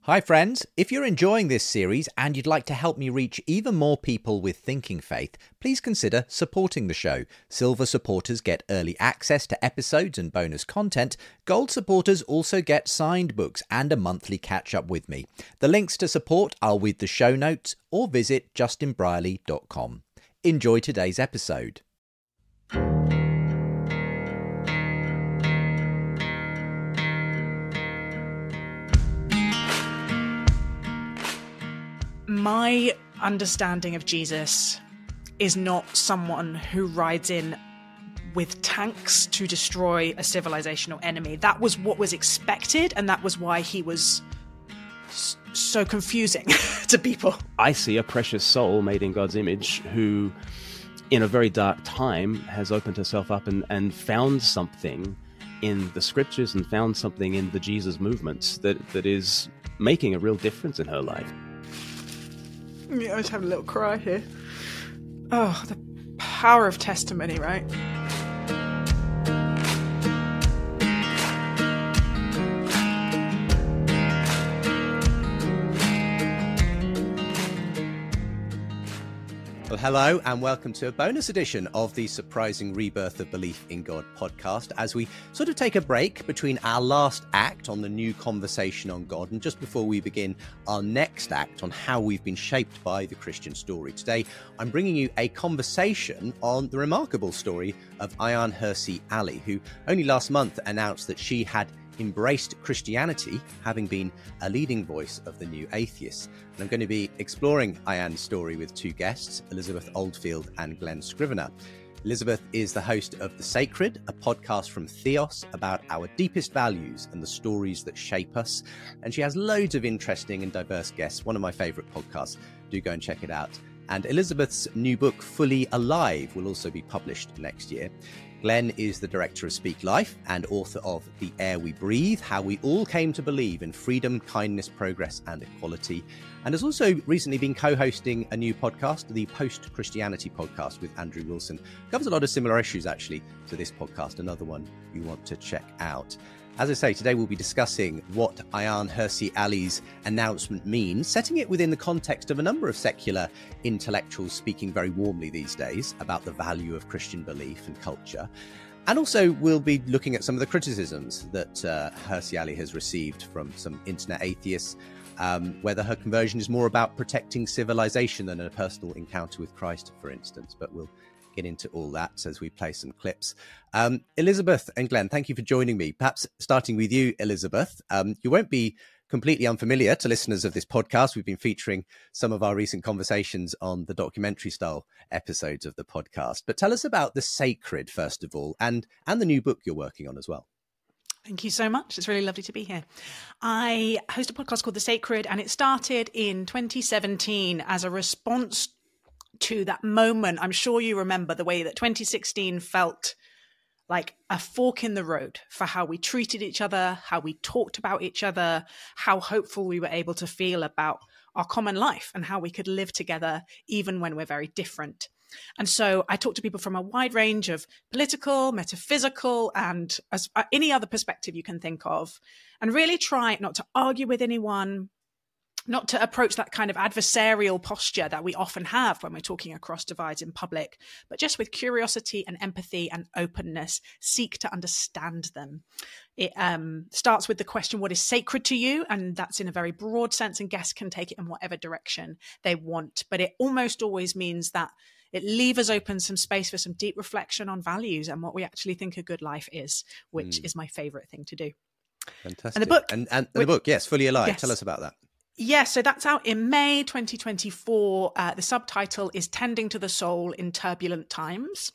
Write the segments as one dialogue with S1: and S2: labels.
S1: Hi friends, if you're enjoying this series and you'd like to help me reach even more people with thinking faith, please consider supporting the show. Silver supporters get early access to episodes and bonus content. Gold supporters also get signed books and a monthly catch-up with me. The links to support are with the show notes or visit justinbrierley.com. Enjoy today's episode.
S2: My understanding of Jesus is not someone who rides in with tanks to destroy a civilizational enemy. That was what was expected, and that was why he was so confusing to people.
S3: I see a precious soul made in God's image who, in a very dark time, has opened herself up and found something in the scriptures and found something in the Jesus movements that is making a real difference in her life.
S2: Yeah, I was having a little cry here. Oh, the power of testimony, right?
S1: Well, hello and welcome to a bonus edition of the Surprising Rebirth of Belief in God podcast, as we sort of take a break between our last act on the new conversation on God and just before we begin our next act on how we've been shaped by the Christian story. Today, I'm bringing you a conversation on the remarkable story of Ayaan Hirsi Ali, who only last month announced that she had embraced Christianity, having been a leading voice of the new atheists. And I'm going to be exploring Ayaan's story with two guests, Elizabeth Oldfield and Glen Scrivener. Elizabeth is the host of The Sacred, a podcast from Theos about our deepest values and the stories that shape us. And she has loads of interesting and diverse guests, one of my favourite podcasts. Do go and check it out. And Elizabeth's new book, Fully Alive, will also be published next year. Glen is the director of Speak Life and author of The Air We Breathe, How We All Came to Believe in Freedom, Kindness, Progress and Equality, and has also recently been co-hosting a new podcast, the Post-Christianity podcast with Andrew Wilson. Covers a lot of similar issues, actually, to this podcast, another one you want to check out. As I say, today we'll be discussing what Ayaan Hirsi Ali's announcement means, setting it within the context of a number of secular intellectuals speaking very warmly these days about the value of Christian belief and culture. And also we'll be looking at some of the criticisms that Hirsi Ali has received from some internet atheists, whether her conversion is more about protecting civilization than a personal encounter with Christ, for instance. But we'll get into all that as we play some clips. Elizabeth and Glen, thank you for joining me. Perhaps starting with you, Elizabeth, you won't be completely unfamiliar to listeners of this podcast. We've been featuring some of our recent conversations on the documentary style episodes of the podcast. But tell us about The Sacred, first of all, and the new book you're working on as well.
S2: Thank you so much. It's really lovely to be here. I host a podcast called The Sacred, and it started in 2017 as a response to that moment. I'm sure you remember the way that 2016 felt like a fork in the road for how we treated each other, how we talked about each other, how hopeful we were able to feel about our common life and how we could live together even when we're very different. And so I talked to people from a wide range of political, metaphysical, and any other perspective you can think of, and really try not to argue with anyone, not to approach that kind of adversarial posture that we often have when we're talking across divides in public, but just with curiosity and empathy and openness, seek to understand them. It starts with the question, what is sacred to you? And that's in a very broad sense, and guests can take it in whatever direction they want. But it almost always means that it leaves open some space for some deep reflection on values and what we actually think a good life is, which is my favorite thing to do.
S1: Fantastic.
S2: And the book,
S1: the book, yes, Fully Alive.
S2: Yes.
S1: Tell us about that.
S2: Yeah, so that's out in May 2024. The subtitle is Tending to the Soul in Turbulent Times.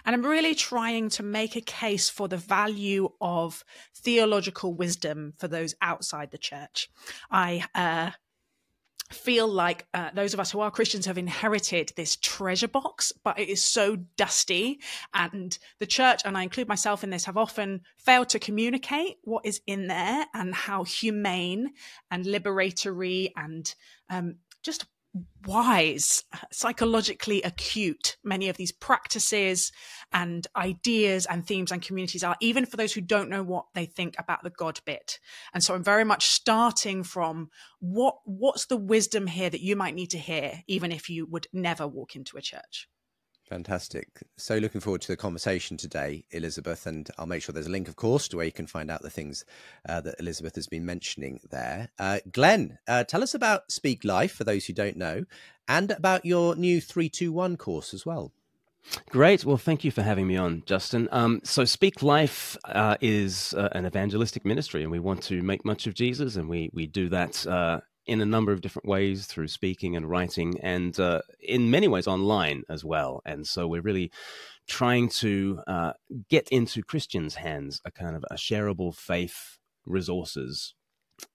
S2: And I'm really trying to make a case for the value of theological wisdom for those outside the church. I feel like those of us who are Christians have inherited this treasure box, but it is so dusty. And the church, and I include myself in this, have often failed to communicate what is in there and how humane and liberatory and just wise, psychologically acute many of these practices and ideas and themes and communities are, even for those who don't know what they think about the God bit. And so I'm very much starting from what's the wisdom here that you might need to hear, even if you would never walk into a church.
S1: Fantastic. So looking forward to the conversation today, Elizabeth, and I'll make sure there's a link, of course, to where you can find out the things that Elizabeth has been mentioning there. Glen, tell us about Speak Life, for those who don't know, and about your new 321 course as well.
S3: Great. Well, thank you for having me on, Justin. So Speak Life is an evangelistic ministry, and we want to make much of Jesus, and we do that in a number of different ways through speaking and writing, and in many ways online as well. And so we're really trying to get into Christians' hands a kind of a shareable faith resources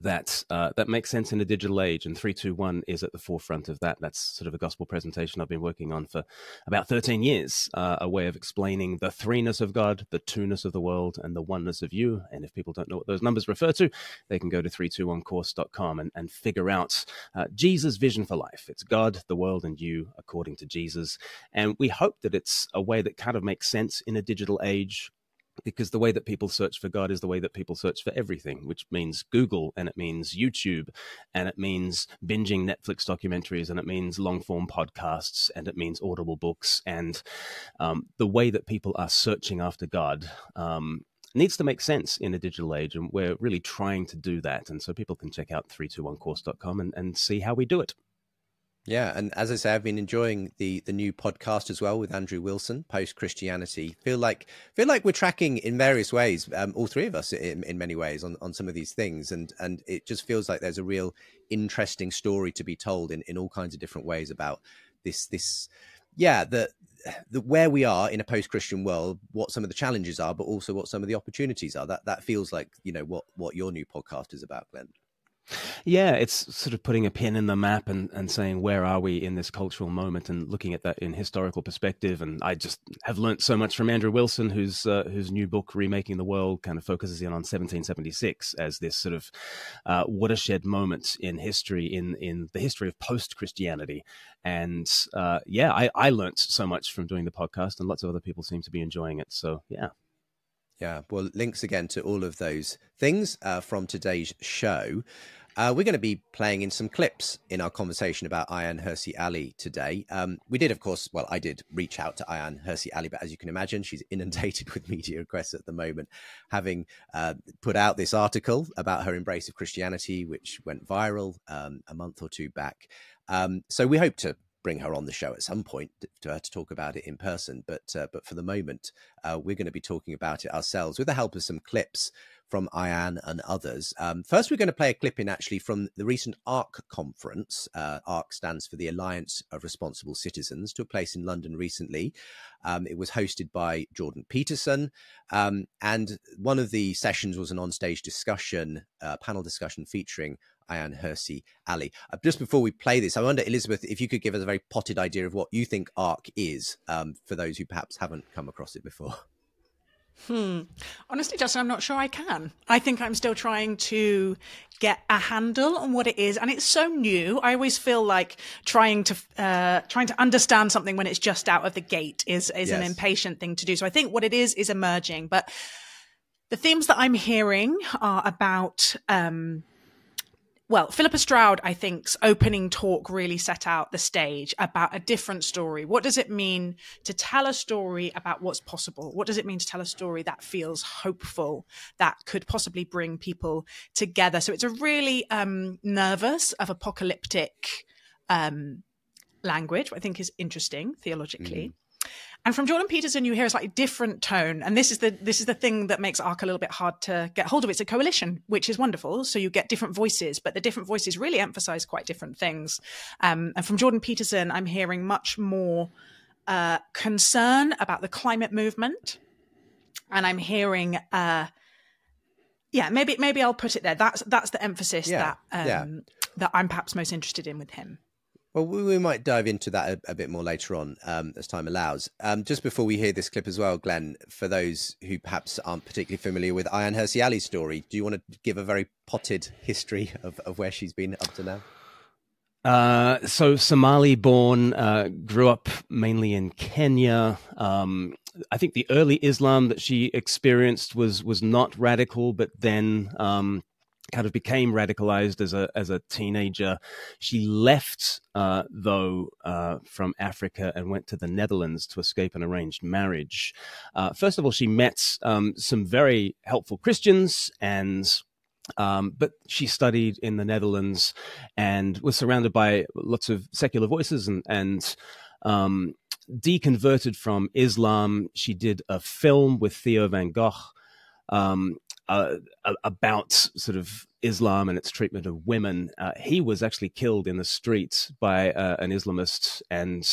S3: that makes sense in a digital age, and 321 is at the forefront of that. That's sort of a gospel presentation I've been working on for about 13 years, a way of explaining the threeness of God, the two-ness of the world, and the oneness of you. And if people don't know what those numbers refer to, they can go to 321course.com and figure out Jesus' vision for life. It's God, the world, and you according to Jesus. And we hope that it's a way that kind of makes sense in a digital age, because the way that people search for God is the way that people search for everything, which means Google, and it means YouTube, and it means binging Netflix documentaries, and it means long-form podcasts, and it means Audible books. And the way that people are searching after God needs to make sense in a digital age, and we're really trying to do that. And so people can check out 321course.com and see how we do it.
S1: Yeah, and as I say, I've been enjoying the new podcast as well with Andrew Wilson, Post Christianity. Feel like we're tracking in various ways, all three of us in many ways on some of these things, and it just feels like there's a real interesting story to be told in all kinds of different ways about this the where we are in a post-Christian world, what some of the challenges are, but also what some of the opportunities are. That feels like, you know, what your new podcast is about, Glen.
S3: Yeah, it's sort of putting a pin in the map and saying, where are we in this cultural moment, and looking at that in historical perspective. And I just have learnt so much from Andrew Wilson, whose new book, Remaking the World, kind of focuses in on 1776 as this sort of watershed moment in history, in the history of post-Christianity. And I learnt so much from doing the podcast, and lots of other people seem to be enjoying it. So, yeah.
S1: Yeah, well, links again to all of those things from today's show. We're going to be playing in some clips in our conversation about Ayaan Hirsi Ali today. We did, of course, well, I did reach out to Ayaan Hirsi Ali, but as you can imagine, she's inundated with media requests at the moment, having put out this article about her embrace of Christianity, which went viral a month or two back. So we hope to bring her on the show at some point to talk about it in person. But for the moment, we're going to be talking about it ourselves with the help of some clips from Ayaan and others. First, we're going to play a clip in actually from the recent ARC conference. ARC stands for the Alliance of Responsible Citizens, took place in London recently. It was hosted by Jordan Peterson. And one of the sessions was an onstage discussion, panel discussion featuring Ayaan Hirsi Ali. Just before we play this, I wonder, Elizabeth, if you could give us a very potted idea of what you think ARC is, for those who perhaps haven't come across it before.
S2: Honestly, Justin, I'm not sure I can. I think I'm still trying to get a handle on what it is, and it's so new. I always feel like trying to understand something when it's just out of the gate is yes, an impatient thing to do. So I think what it is emerging. But the themes that I'm hearing are about Philippa Stroud, I think's opening talk really set out the stage about a different story. What does it mean to tell a story about what's possible? What does it mean to tell a story that feels hopeful, that could possibly bring people together? So it's a really nervous of apocalyptic language, which I think is interesting theologically. And from Jordan Peterson, you hear a slightly different tone. And this is the thing that makes ARC a little bit hard to get hold of. It's a coalition, which is wonderful. So you get different voices, but the different voices really emphasize quite different things. And from Jordan Peterson, I'm hearing much more concern about the climate movement. And I'm hearing, maybe I'll put it there. That's the emphasis that I'm perhaps most interested in with him.
S1: Well, we might dive into that a bit more later on as time allows. Just before we hear this clip as well, Glen, for those who perhaps aren't particularly familiar with Ayaan Hirsi Ali's story, do you want to give a very potted history of where she's been up to now?
S3: So Somali-born, grew up mainly in Kenya. I think the early Islam that she experienced was not radical, but then kind of became radicalized as a teenager. She left, though, from Africa and went to the Netherlands to escape an arranged marriage. First of all, she met some very helpful Christians, but she studied in the Netherlands and was surrounded by lots of secular voices and deconverted from Islam. She did a film with Theo van Gogh about sort of Islam and its treatment of women. He was actually killed in the streets by an Islamist, and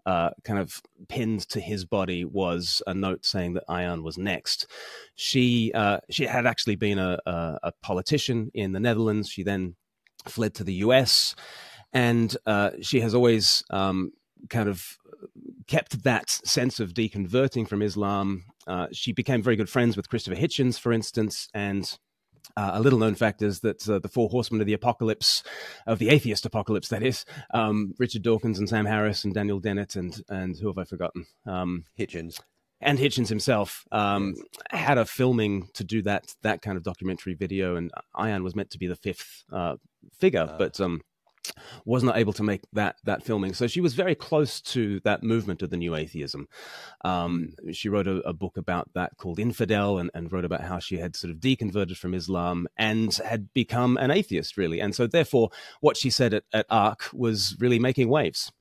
S3: kind of pinned to his body was a note saying that Ayaan was next. She had actually been a politician in the Netherlands. She then fled to the US, and she has always kind of kept that sense of deconverting from Islam. She became very good friends with Christopher Hitchens, for instance, and a little known fact is that the four horsemen of the apocalypse, of the atheist apocalypse, that is, Richard Dawkins and Sam Harris and Daniel Dennett and who have I forgotten?
S1: Hitchens.
S3: And Hitchens himself had a filming to do that kind of documentary video, and Ayaan was meant to be the fifth figure, but was not able to make that filming. So she was very close to that movement of the new atheism. She wrote a book about that called Infidel, and wrote about how she had sort of deconverted from Islam and had become an atheist, really. And so therefore, what she said at ARC was really making waves.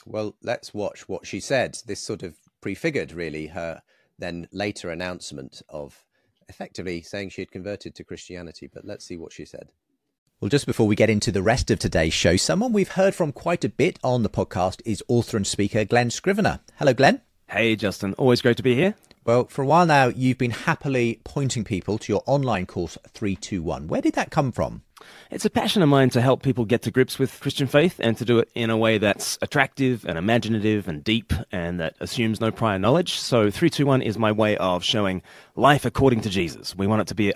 S1: Well, let's watch what she said. This sort of prefigured, really, her then later announcement of effectively saying she had converted to Christianity. But let's see what she said. Well, just before we get into the rest of today's show, someone we've heard from quite a bit on the podcast is author and speaker Glen Scrivener. Hello, Glen.
S3: Hey, Justin. Always great to be here.
S1: Well, for a while now, you've been happily pointing people to your online course 321. Where did that come from?
S3: It's a passion of mine to help people get to grips with Christian faith and to do it in a way that's attractive and imaginative and deep and that assumes no prior knowledge. So 321 is my way of showing life according to Jesus. We want it to be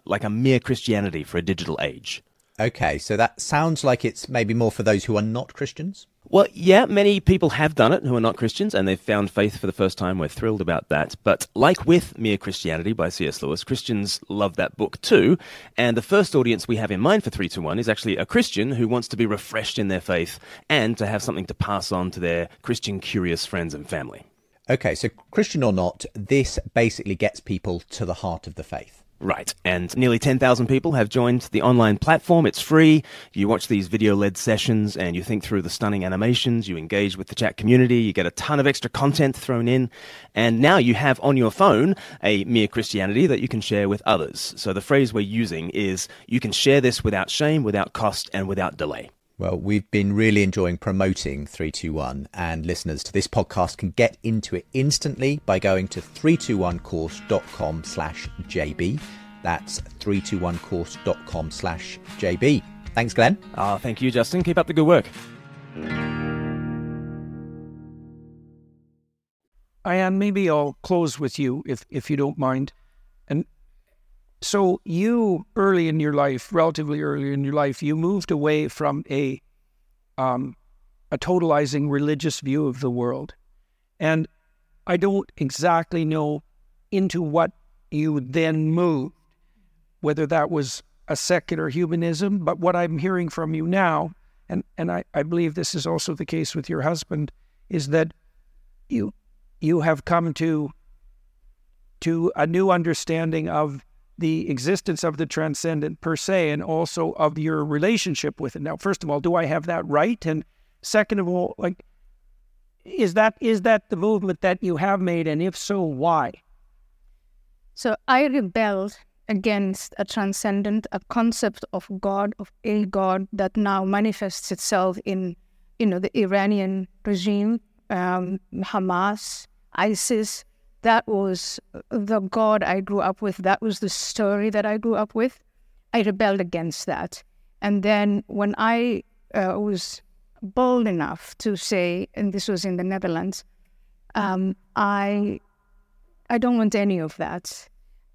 S3: like a mere Christianity for a digital age.
S1: Okay, so that sounds like it's maybe more for those who are not Christians?
S3: Well, yeah, many people have done it who are not Christians, and they've found faith for the first time. We're thrilled about that. But like with Mere Christianity by C.S. Lewis, Christians love that book too. And the first audience we have in mind for 321 is actually a Christian who wants to be refreshed in their faith and to have something to pass on to their Christian curious friends and family.
S1: Okay, so Christian or not, this basically gets people to the heart of the faith.
S3: Right, and nearly 10,000 people have joined the online platform. It's free. You watch these video-led sessions and you think through the stunning animations, you engage with the chat community, you get a ton of extra content thrown in, and now you have on your phone a Mere Christianity that you can share with others. So the phrase we're using is, you can share this without shame, without cost, and without delay.
S1: Well, we've been really enjoying promoting 321, and listeners to this podcast can get into it instantly by going to 321course.com/JB. That's 321course.com/JB. Thanks, Glenn.
S3: Thank you, Justin. Keep up the good work.
S4: Ayaan, maybe I'll close with you, if you don't mind. And so you, relatively early in your life, you moved away from a totalizing religious view of the world. And I don't exactly know into what you then moved, whether that was a secular humanism, but what I'm hearing from you now, and I believe this is also the case with your husband, is that you have come to a new understanding of the existence of the transcendent per se, and also of your relationship with it. Now, first of all, do I have that right? And second of all, is that the movement that you have made, and if so, why?
S5: So I rebelled against a concept of God, of a God that now manifests itself in, the Iranian regime, Hamas, ISIS. That was the God I grew up with. That was the story that I grew up with. I rebelled against that. And then when I was bold enough to say, and this was in the Netherlands, I don't want any of that.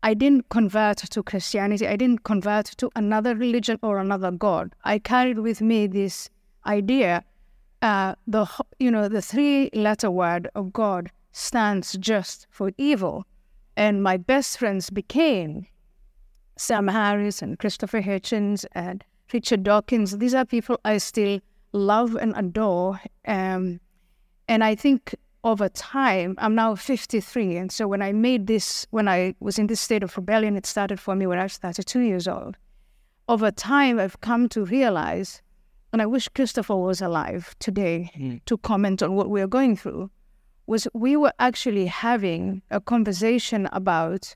S5: I didn't convert to Christianity. I didn't convert to another religion or another God. I carried with me this idea, the 3-letter word of God stands just for evil. And my best friends became Sam Harris and Christopher Hitchens and Richard Dawkins. These are people I still love and adore. And I think over time, I'm now 53. And so when I was in this state of rebellion, it started for me when I was 32 years old. Over time, I've come to realize, and I wish Christopher was alive today to comment on what we're going through, was we were actually having a conversation about,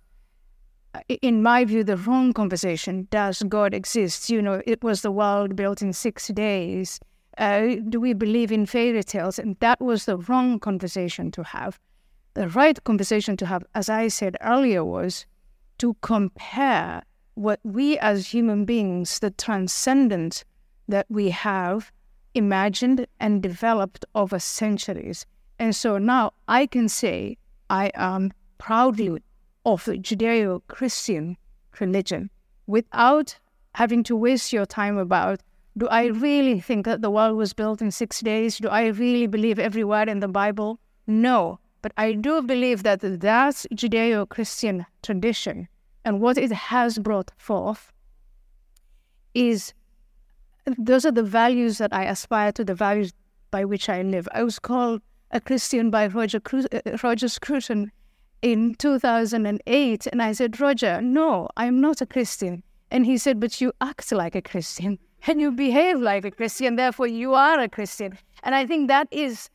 S5: in my view, the wrong conversation. Does God exist? It was the world built in 6 days. Do we believe in fairy tales? And that was the wrong conversation to have. The right conversation to have, as I said earlier, was to compare what we as human beings, the transcendent that we have imagined and developed over centuries. And so now I can say I am proudly of the Judeo-Christian religion without having to waste your time about, do I really think that the world was built in 6 days? Do I really believe every word in the Bible? No. But I do believe that that's Judeo-Christian tradition, and what it has brought forth is, those are the values that I aspire to, the values by which I live. I was called a Christian by Roger Scruton in 2008, and I said, Roger, no, I'm not a Christian. And he said, but you act like a Christian. And you behave like a Christian, therefore you are a Christian. And I think that's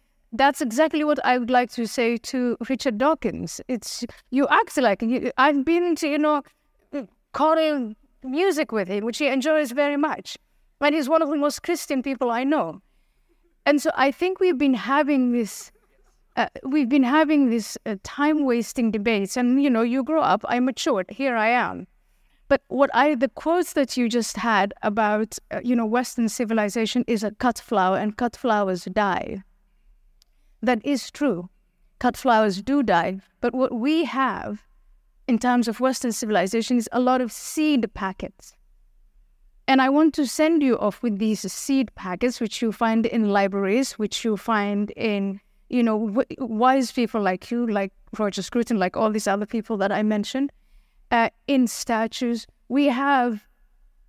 S5: exactly what I would like to say to Richard Dawkins. It's, you act like, I've been to, choral music with him, which he enjoys very much. And he's one of the most Christian people I know. And so I think we've been having this time-wasting debates. And, you grow up, I matured, here I am. But the quotes that you just had about, Western civilization is a cut flower and cut flowers die. That is true. Cut flowers do die. But what we have in terms of Western civilization is a lot of seed packets. And I want to send you off with these seed packets, which you find in libraries, which you find in, wise people like you, like Roger Scruton, like all these other people that I mentioned. In statues, we have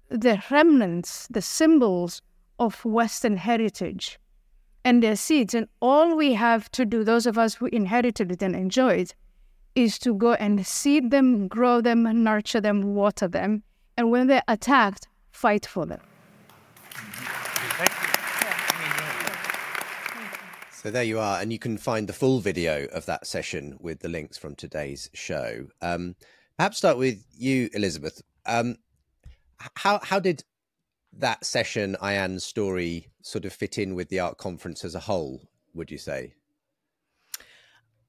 S5: the remnants, the symbols of Western heritage and their seeds. And all we have to do, those of us who inherited it and enjoy it, is to go and seed them, grow them, nurture them, water them. And when they're attacked, fight for them.
S1: So there you are. And you can find the full video of that session with the links from today's show. Perhaps start with you, Elizabeth. How did that session, Ayaan's story, sort of fit in with the art conference as a whole, would you say?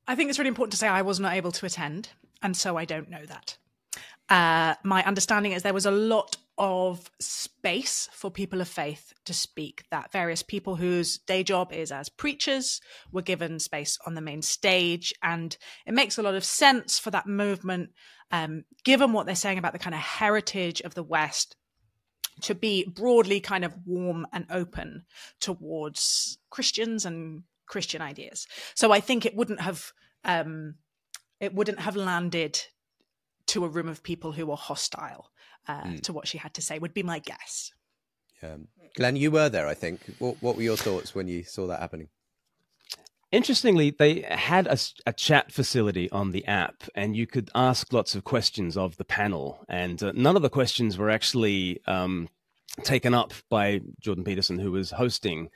S2: I think it's really important to say I was not able to attend, and so I don't know that. My understanding is there was a lot of space for people of faith to speak, that various people whose day job is as preachers were given space on the main stage. And it makes a lot of sense for that movement, given what they're saying about the kind of heritage of the West, to be broadly kind of warm and open towards Christians and Christian ideas. So I think it wouldn't have landed to a room of people who were hostile to what she had to say, would be my guess.
S1: Glenn, you were there, I think. What were your thoughts when you saw that happening?
S3: Interestingly, they had a chat facility on the app, and you could ask lots of questions of the panel. And none of the questions were actually taken up by Jordan Peterson, who was hosting.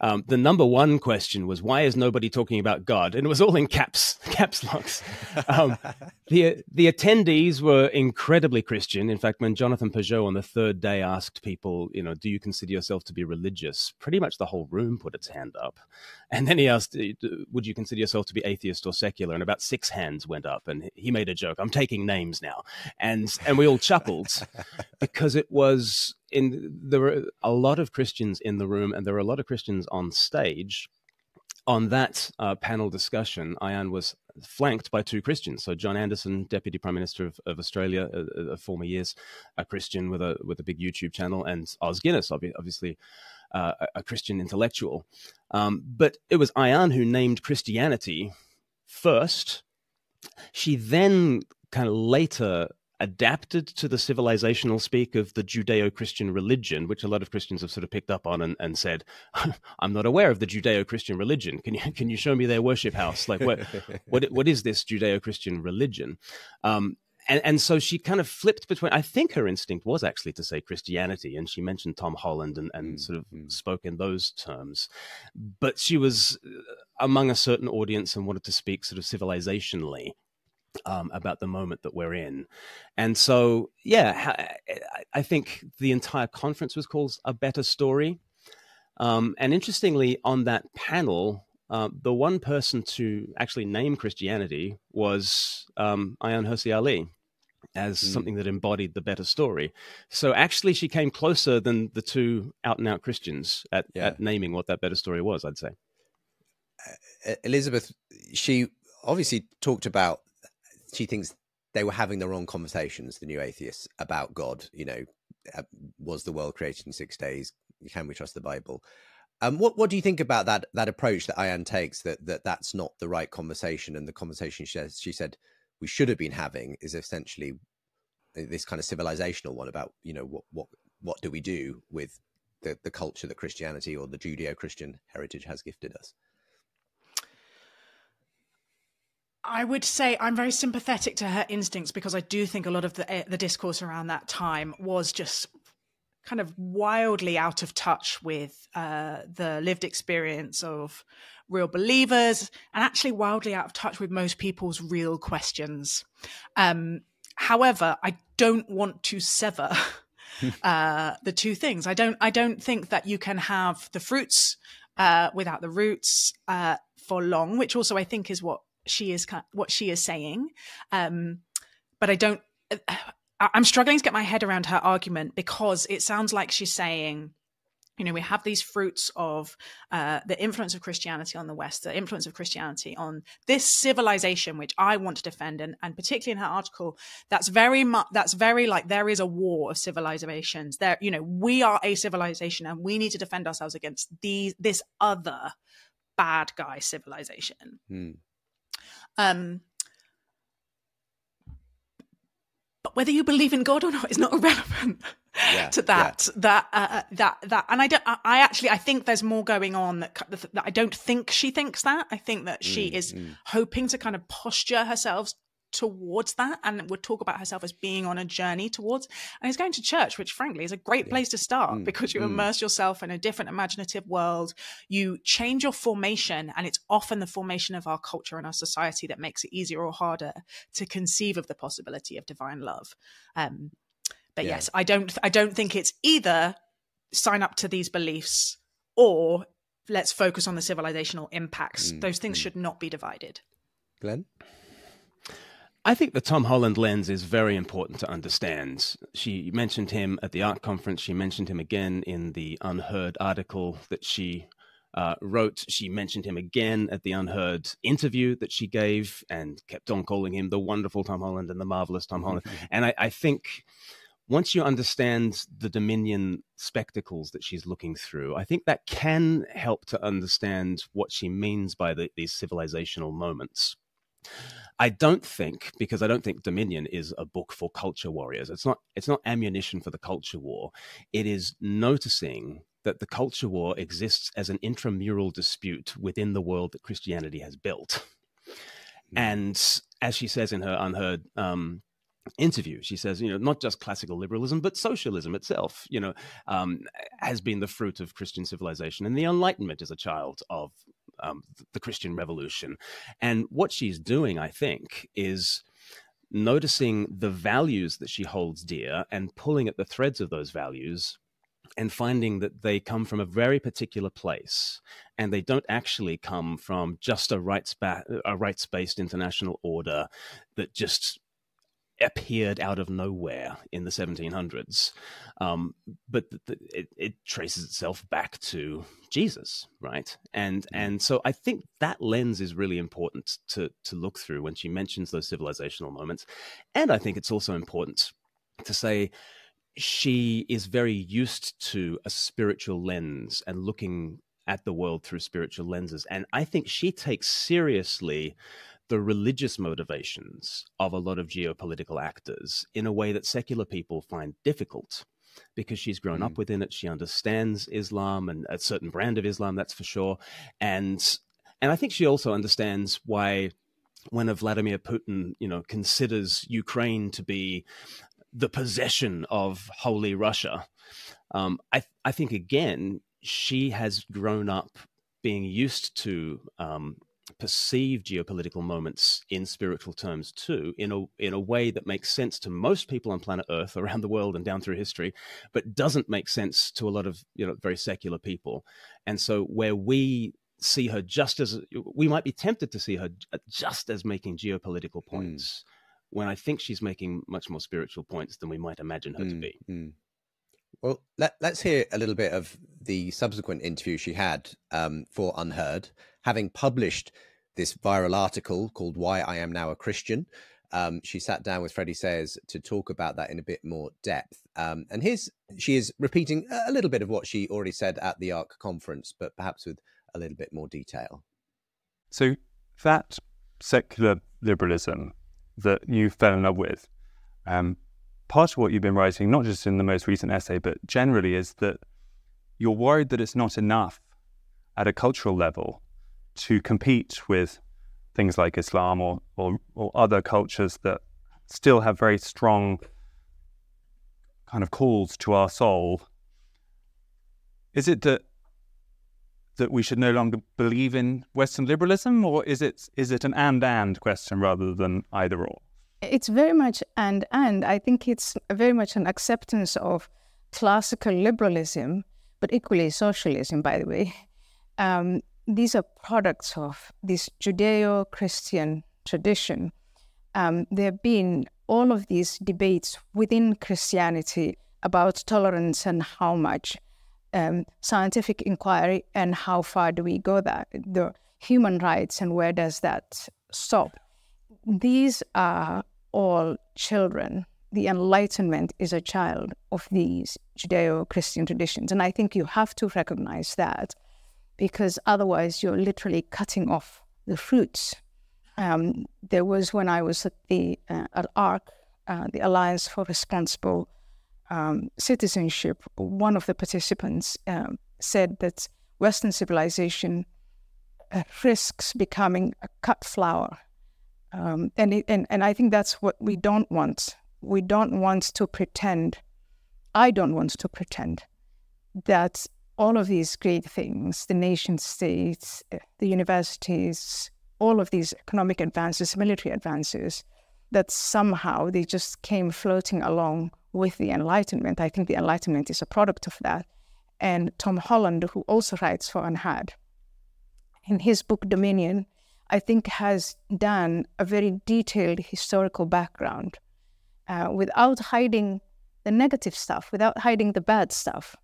S3: The number one question was, why is nobody talking about God? And it was all in caps locks. The attendees were incredibly Christian. In fact, when Jonathan Peugeot on the third day asked people, do you consider yourself to be religious? Pretty much the whole room put its hand up. And then he asked, would you consider yourself to be atheist or secular? And about 6 hands went up, and he made a joke. I'm taking names now. And we all chuckled because it was there were a lot of Christians in the room, and there were a lot of Christians on stage. On that panel discussion, Ayaan was flanked by two Christians. So John Anderson, Deputy Prime Minister of Australia, a former years, a Christian with a big YouTube channel, and Os Guinness, obviously a Christian intellectual. But it was Ayaan who named Christianity first. She then kind of later adapted to the civilizational speak of the Judeo-Christian religion, which a lot of Christians have sort of picked up on and said, I'm not aware of the Judeo-Christian religion. Can you show me their worship house? Like what is this Judeo-Christian religion? And so she kind of flipped between, I think her instinct was actually to say Christianity, and she mentioned Tom Holland and sort of spoke in those terms. But she was among a certain audience and wanted to speak sort of civilizationally about the moment that we're in. And so, yeah, I think the entire conference was called A Better Story. And interestingly, on that panel, the one person to actually name Christianity was Ayaan Hirsi Ali as something that embodied the better story. So actually she came closer than the two out-and-out Christians at naming what that better story was, I'd say.
S1: Elizabeth, she obviously talked about, she thinks they were having the wrong conversations, the new atheists, about God. You know, was the world created in 6 days? Can we trust the Bible? What do you think about that approach that Ayaan takes, that's not the right conversation, and the conversation she said we should have been having is essentially this kind of civilizational one about, you know, what do we do with the culture that Christianity or the Judeo-Christian heritage has gifted us?
S2: I would say I'm very sympathetic to her instincts, because I do think a lot of the discourse around that time was just kind of wildly out of touch with the lived experience of real believers, and actually wildly out of touch with most people's real questions. However, I don't want to sever the two things. I don't think that you can have the fruits without the roots for long, which also I think is what she is saying. But I'm struggling to get my head around her argument, because it sounds like she's saying, you know, we have these fruits of the influence of Christianity on the West, the influence of Christianity on this civilization, which I want to defend. And particularly in her article, that's very like, there is a war of civilizations there. You know, we are a civilization and we need to defend ourselves against this other bad guy civilization. But whether you believe in God or not is not irrelevant to that. And I think there's more going on that I don't think she thinks that. I think that she is hoping to kind of posture herself towards that, and would talk about herself as being on a journey towards, and is going to church, which frankly is a great place to start, because you immerse yourself in a different imaginative world, you change your formation, and it's often the formation of our culture and our society that makes it easier or harder to conceive of the possibility of divine love. Yes, I don't think it's either sign up to these beliefs or let's focus on the civilizational impacts. Those things should not be divided.
S1: Glenn?
S3: I think the Tom Holland lens is very important to understand. She mentioned him at the art conference. She mentioned him again in the Unheard article that she wrote. She mentioned him again at the Unheard interview that she gave, and kept on calling him the wonderful Tom Holland and the marvelous Tom Holland. And I think once you understand the Dominion spectacles that she's looking through, I think that can help to understand what she means by these civilizational moments. I don't think Dominion is a book for culture warriors. It's not ammunition for the culture war. It is noticing that the culture war exists as an intramural dispute within the world that Christianity has built. And as she says in her Unheard interview, she says, you know, not just classical liberalism, but socialism itself, you know, has been the fruit of Christian civilization, and the Enlightenment is a child of the Christian Revolution. And what she's doing, I think, is noticing the values that she holds dear and pulling at the threads of those values, and finding that they come from a very particular place, and they don't actually come from just a rights-based international order that just appeared out of nowhere in the 1700s. But it traces itself back to Jesus, right? And so I think that lens is really important to look through when she mentions those civilizational moments. And I think it's also important to say she is very used to a spiritual lens and looking at the world through spiritual lenses. And I think she takes seriously the religious motivations of a lot of geopolitical actors in a way that secular people find difficult, because she's grown up within it. She understands Islam and a certain brand of Islam, that's for sure. And I think she also understands why when Vladimir Putin, considers Ukraine to be the possession of Holy Russia, I think, again, she has grown up being used to perceive geopolitical moments in spiritual terms too, in a way that makes sense to most people on planet Earth around the world and down through history, but doesn't make sense to a lot of very secular people. And so where we see her we might be tempted to see her just as making geopolitical points, when I think she's making much more spiritual points than we might imagine her to be.
S1: Well, let's hear a little bit of the subsequent interview she had for Unheard, having published this viral article called Why I Am Now a Christian. She sat down with Freddie Sayers to talk about that in a bit more depth. And she is repeating a little bit of what she already said at the ARC conference, but perhaps with a little bit more detail.
S6: So that secular liberalism that you fell in love with, part of what you've been writing, not just in the most recent essay, but generally, is that you're worried that it's not enough at a cultural level to compete with things like Islam or other cultures that still have very strong kind of calls to our soul. Is it that we should no longer believe in Western liberalism, or is it an and question rather than either or?
S5: It's very much and. I think it's very much an acceptance of classical liberalism, but equally socialism, by the way. These are products of this Judeo-Christian tradition. There have been all of these debates within Christianity about tolerance and how much, scientific inquiry and how far do we go that, the human rights and where does that stop. These are all children. The Enlightenment is a child of these Judeo-Christian traditions. And I think you have to recognize that, because otherwise you're literally cutting off the fruits. There was, when I was at ARC, the Alliance for Responsible Citizenship, one of the participants said that Western civilization risks becoming a cut flower. And I think that's what we don't want. We don't want to pretend, I don't want to pretend that all of these great things, the nation states, the universities, all of these economic advances, military advances, that somehow they just came floating along with the Enlightenment. I think the Enlightenment is a product of that. And Tom Holland, who also writes for Unheard, in his book Dominion, I think has done a very detailed historical background without hiding the negative stuff, without hiding the bad stuff,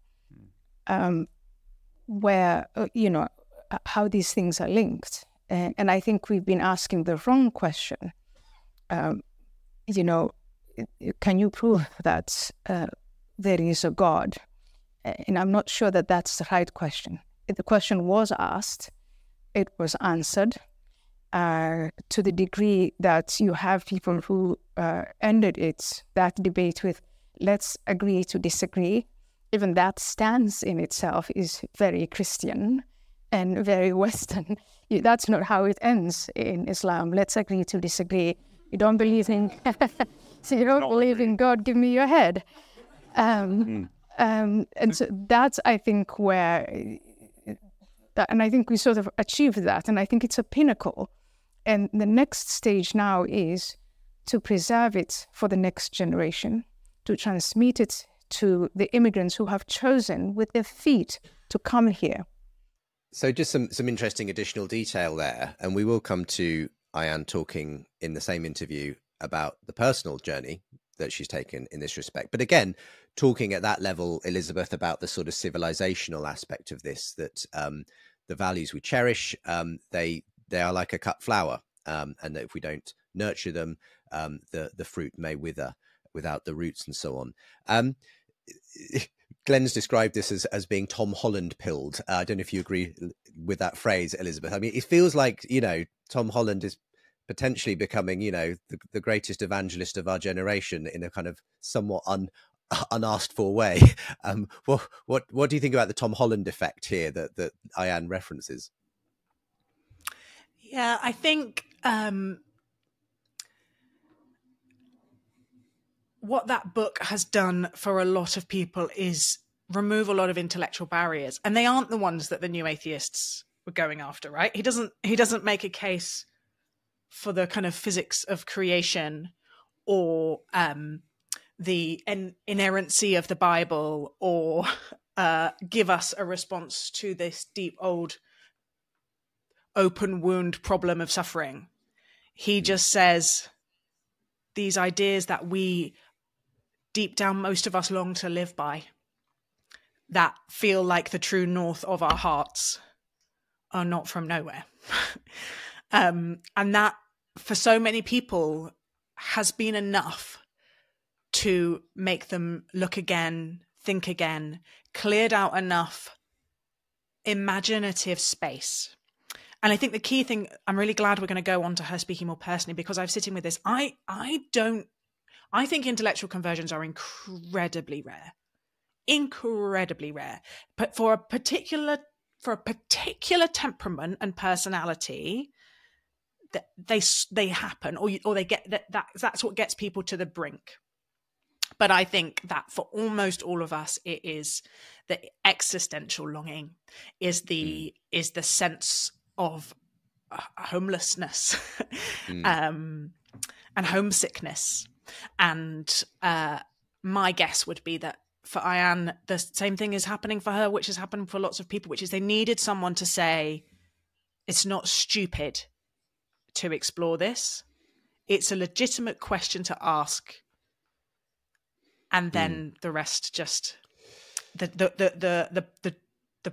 S5: where, how these things are linked. And I think we've been asking the wrong question. Can you prove that there is a God? And I'm not sure that that's the right question. If the question was asked, it was answered. To the degree that you have people who ended that debate with, let's agree to disagree. Even that stance in itself is very Christian and very Western. That's not how it ends in Islam. Let's agree to disagree. You don't believe in, so you don't believe in God, give me your head. And so that's, I think, where, and I think we sort of achieved that. And I think it's a pinnacle. And the next stage now is to preserve it for the next generation, to transmit it to the immigrants who have chosen with their feet to come here.
S1: So just some interesting additional detail there. And we will come to Ayaan talking in the same interview about the personal journey that she's taken in this respect. But again, talking at that level, Elizabeth, about the sort of civilizational aspect of this, that the values we cherish, they are like a cut flower, and that if we don't nurture them, the fruit may wither without the roots and so on. Glen's described this as being Tom Holland pilled. I don't know if you agree with that phrase, Elizabeth. I mean, it feels like, Tom Holland is potentially becoming, the greatest evangelist of our generation in a kind of somewhat unasked for way. What do you think about the Tom Holland effect here that Ayaan references?
S2: Yeah, I think what that book has done for a lot of people is remove a lot of intellectual barriers, and they aren't the ones that the new atheists were going after, right? He doesn't make a case for the kind of physics of creation or the inerrancy of the Bible, or give us a response to this deep old open wound problem of suffering. He just says these ideas that we deep down, most of us long to live by, that feel like the true north of our hearts, are not from nowhere. And that, for so many people, has been enough to make them look again, think again, cleared out enough imaginative space. And I think the key thing, I'm really glad we're going to go on to her speaking more personally, because I'm sitting with this. I think intellectual conversions are incredibly rare, but for a particular temperament and personality, that they happen, or they get that's what gets people to the brink. But I think that for almost all of us, it is the existential longing, is the sense of homelessness and homesickness. And my guess would be that for Ayaan, the same thing is happening for her, which has happened for lots of people, which is they needed someone to say, it's not stupid to explore this. It's a legitimate question to ask. And then the rest, just the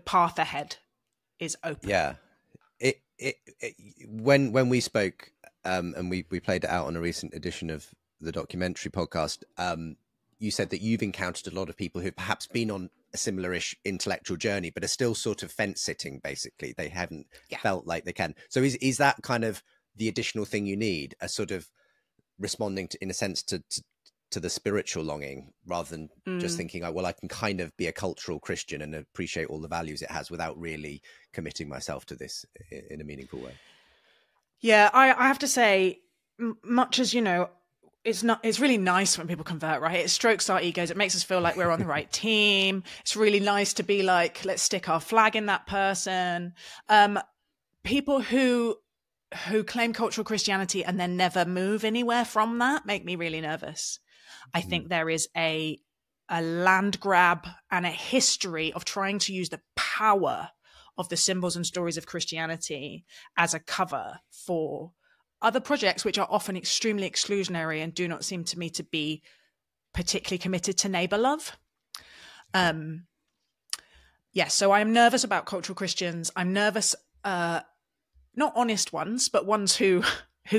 S2: path ahead is open.
S1: Yeah. When we spoke, and we played it out on a recent edition of the documentary podcast, you said that you've encountered a lot of people who've perhaps been on a similar-ish intellectual journey, but are still sort of fence-sitting, basically. They haven't felt like they can. So is that kind of the additional thing you need, a sort of responding to, in a sense, to the spiritual longing, rather than just thinking, like, well, I can kind of be a cultural Christian and appreciate all the values it has without really committing myself to this in a meaningful way?
S2: Yeah, I have to say, much as, it's really nice when people convert, right? It strokes our egos. It makes us feel like we're on the right team. It's really nice to be like, let's stick our flag in that person. People who claim cultural Christianity and then never move anywhere from that make me really nervous. I think there is a land grab and a history of trying to use the power of the symbols and stories of Christianity as a cover for other projects, which are often extremely exclusionary and do not seem to me to be particularly committed to neighbor love. So I'm nervous about cultural Christians. I'm nervous, not honest ones, but ones who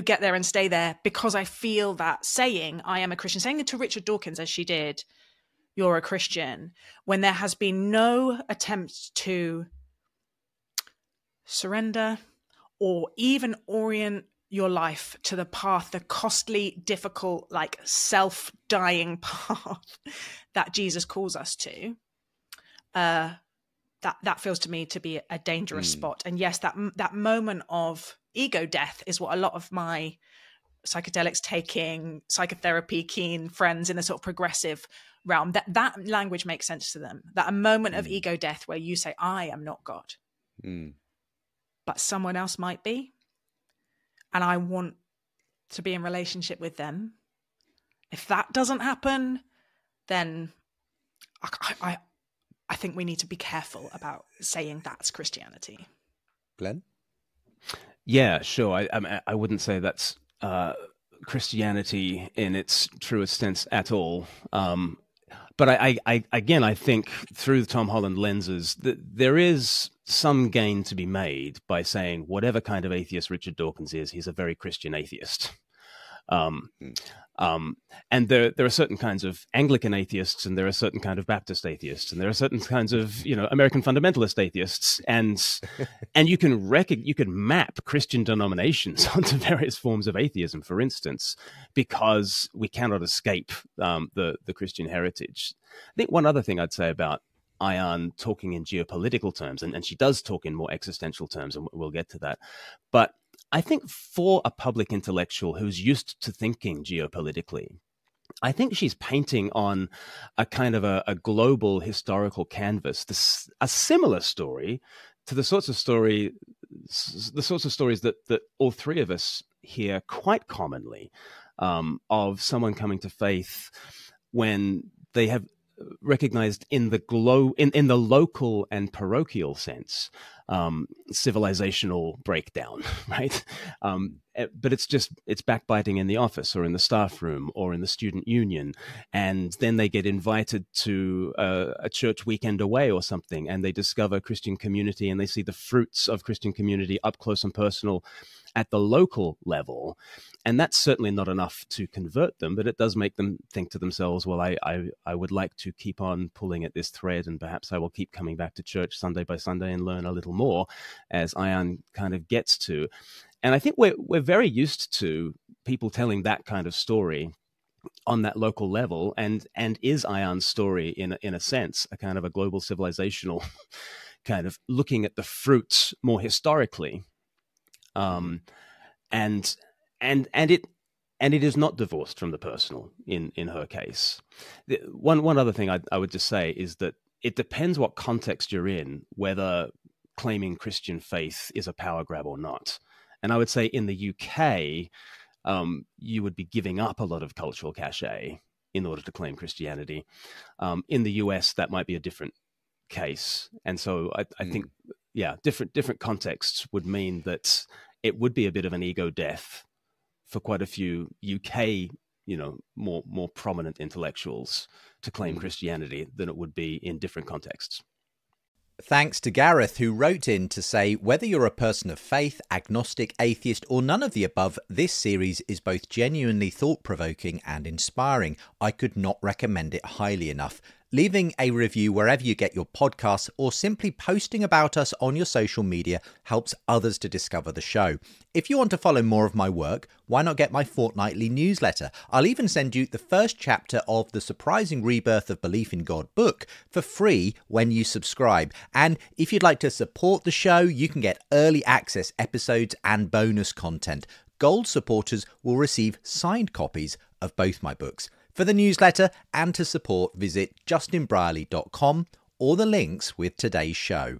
S2: get there and stay there, because I feel that saying, I am a Christian, saying it to Richard Dawkins, as she did, you're a Christian, when there has been no attempt to surrender or even orient your life to the path, the costly, difficult, like self-dying path that Jesus calls us to, that feels to me to be a dangerous spot. And yes, that moment of ego death is what a lot of my psychedelics taking, psychotherapy keen friends in the sort of progressive realm, that language makes sense to them. That a moment of ego death where you say, I am not God, but someone else might be. And I want to be in relationship with them. If that doesn't happen, then I think we need to be careful about saying that's Christianity.
S1: Glen?
S3: Yeah, sure. I wouldn't say that's Christianity in its truest sense at all. But I think through the Tom Holland lenses, that there is some gain to be made by saying whatever kind of atheist Richard Dawkins is, he's a very Christian atheist. And there are certain kinds of Anglican atheists, and there are certain kind of Baptist atheists, and there are certain kinds of American fundamentalist atheists, and you can map Christian denominations onto various forms of atheism, for instance, because we cannot escape the Christian heritage. I think one other thing I'd say about Ayaan talking in geopolitical terms, and she does talk in more existential terms, and we'll get to that, but I think for a public intellectual who's used to thinking geopolitically, I think she's painting on a kind of a global historical canvas, a similar story to the sorts of stories that all three of us hear quite commonly, of someone coming to faith when they have recognized in the local and parochial sense civilizational breakdown, right? But it's backbiting in the office or in the staff room or in the student union, and then they get invited to a church weekend away or something, and they discover Christian community, and they see the fruits of Christian community up close and personal at the local level. And that's certainly not enough to convert them, but it does make them think to themselves, well, I would like to keep on pulling at this thread, and perhaps I will keep coming back to church Sunday by Sunday and learn a little more, as Ayaan kind of gets to. And I think we're very used to people telling that kind of story on that local level, and is Ayaan's story in a sense a kind of a global civilizational kind of looking at the fruits more historically. And it is not divorced from the personal in her case. One other thing I would just say is that it depends what context you're in, whether claiming Christian faith is a power grab or not. And I would say in the UK, you would be giving up a lot of cultural cachet in order to claim Christianity. In the US, that might be a different case. And so I think, different contexts would mean that it would be a bit of an ego death for quite a few UK, more prominent intellectuals to claim Christianity than it would be in different contexts.
S1: Thanks to Gareth, who wrote in to say, whether you're a person of faith, agnostic, atheist, or none of the above, this series is both genuinely thought-provoking and inspiring. I could not recommend it highly enough. Leaving a review wherever you get your podcasts or simply posting about us on your social media helps others to discover the show. If you want to follow more of my work, why not get my fortnightly newsletter? I'll even send you the first chapter of the Surprising Rebirth of Belief in God book for free when you subscribe. And if you'd like to support the show, you can get early access episodes and bonus content. Gold supporters will receive signed copies of both my books. For the newsletter and to support, visit justinbrierley.com or the links with today's show.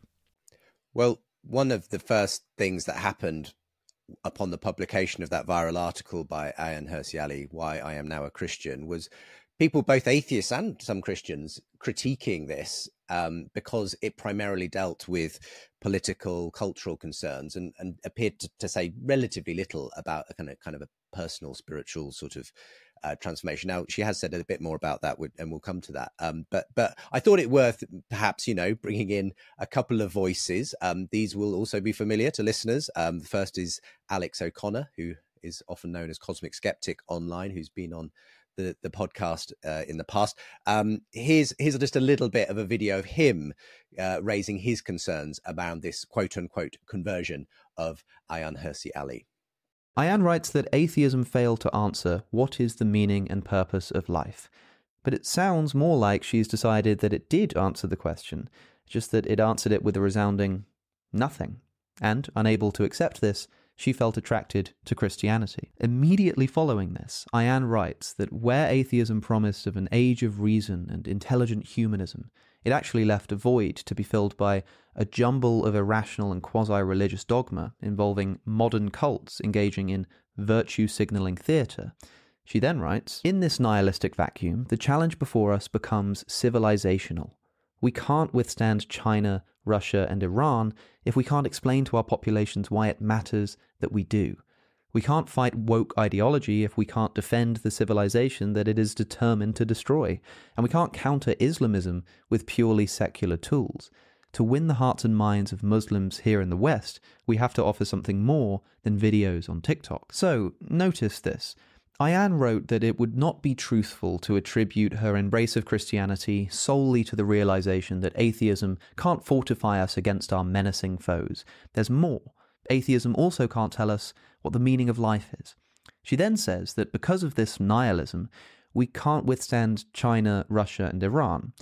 S1: Well, one of the first things that happened upon the publication of that viral article by Ayaan Hirsi Ali, Why I Am Now a Christian, was people, both atheists and some Christians, critiquing this because it primarily dealt with political, cultural concerns and appeared to say relatively little about a kind of a personal, spiritual sort of transformation. Now, she has said a bit more about that, and we'll come to that. But I thought it worth perhaps, bringing in a couple of voices. These will also be familiar to listeners. The first is Alex O'Connor, who is often known as Cosmic Skeptic online, who's been on the podcast in the past. Here's just a little bit of a video of him raising his concerns around this quote-unquote conversion of Ayaan Hirsi Ali.
S7: Ayaan writes that atheism failed to answer what is the meaning and purpose of life. But it sounds more like she's decided that it did answer the question, just that it answered it with a resounding nothing. And, unable to accept this, she felt attracted to Christianity. Immediately following this, Ayaan writes that where atheism promised of an age of reason and intelligent humanism, it actually left a void to be filled by a jumble of irrational and quasi-religious dogma involving modern cults engaging in virtue-signalling theatre. She then writes, in this nihilistic vacuum, the challenge before us becomes civilizational. We can't withstand China, Russia, and Iran if we can't explain to our populations why it matters that we do. We can't fight woke ideology if we can't defend the civilization that it is determined to destroy. And we can't counter Islamism with purely secular tools. To win the hearts and minds of Muslims here in the West, we have to offer something more than videos on TikTok. So, notice this. Ayaan wrote that it would not be truthful to attribute her embrace of Christianity solely to the realization that atheism can't fortify us against our menacing foes. There's more. Atheism also can't tell us what the meaning of life is. She then says that because of this nihilism, we can't withstand China, Russia, and Iran.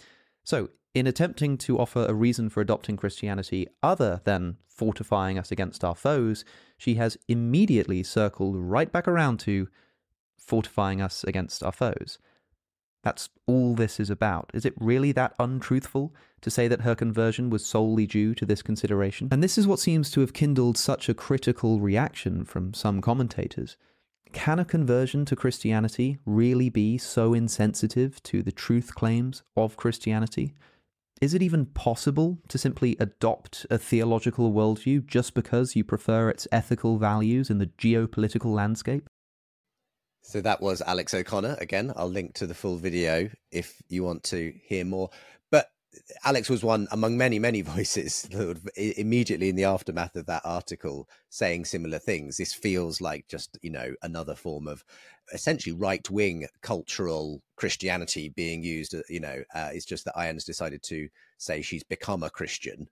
S7: So, in attempting to offer a reason for adopting Christianity other than fortifying us against our foes, she has immediately circled right back around to fortifying us against our foes. That's all this is about. Is it really that untruthful to say that her conversion was solely due to this consideration? And this is what seems to have kindled such a critical reaction from some commentators. Can a conversion to Christianity really be so insensitive to the truth claims of Christianity? Is it even possible to simply adopt a theological worldview just because you prefer its ethical values in the geopolitical landscape?
S1: So that was Alex O'Connor. Again, I'll link to the full video if you want to hear more. But Alex was one among many, many voices that would immediately in the aftermath of that article saying similar things. This feels like just, another form of essentially right-wing cultural Christianity being used. It's just that Ayaan's decided to say she's become a Christian.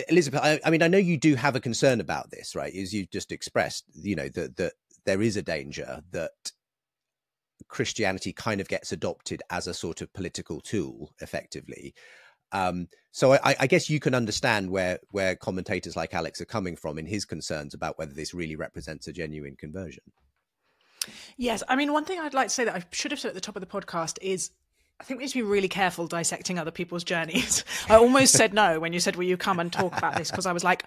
S1: Elizabeth, I mean, I know you do have a concern about this, right? As you just expressed, that there is a danger that Christianity kind of gets adopted as a sort of political tool, effectively. So I guess you can understand where commentators like Alex are coming from in his concerns about whether this really represents a genuine conversion.
S2: Yes. I mean, one thing I'd like to say that I should have said at the top of the podcast is I think we need to be really careful dissecting other people's journeys. I almost said no when you said, will you come and talk about this? Because I was like,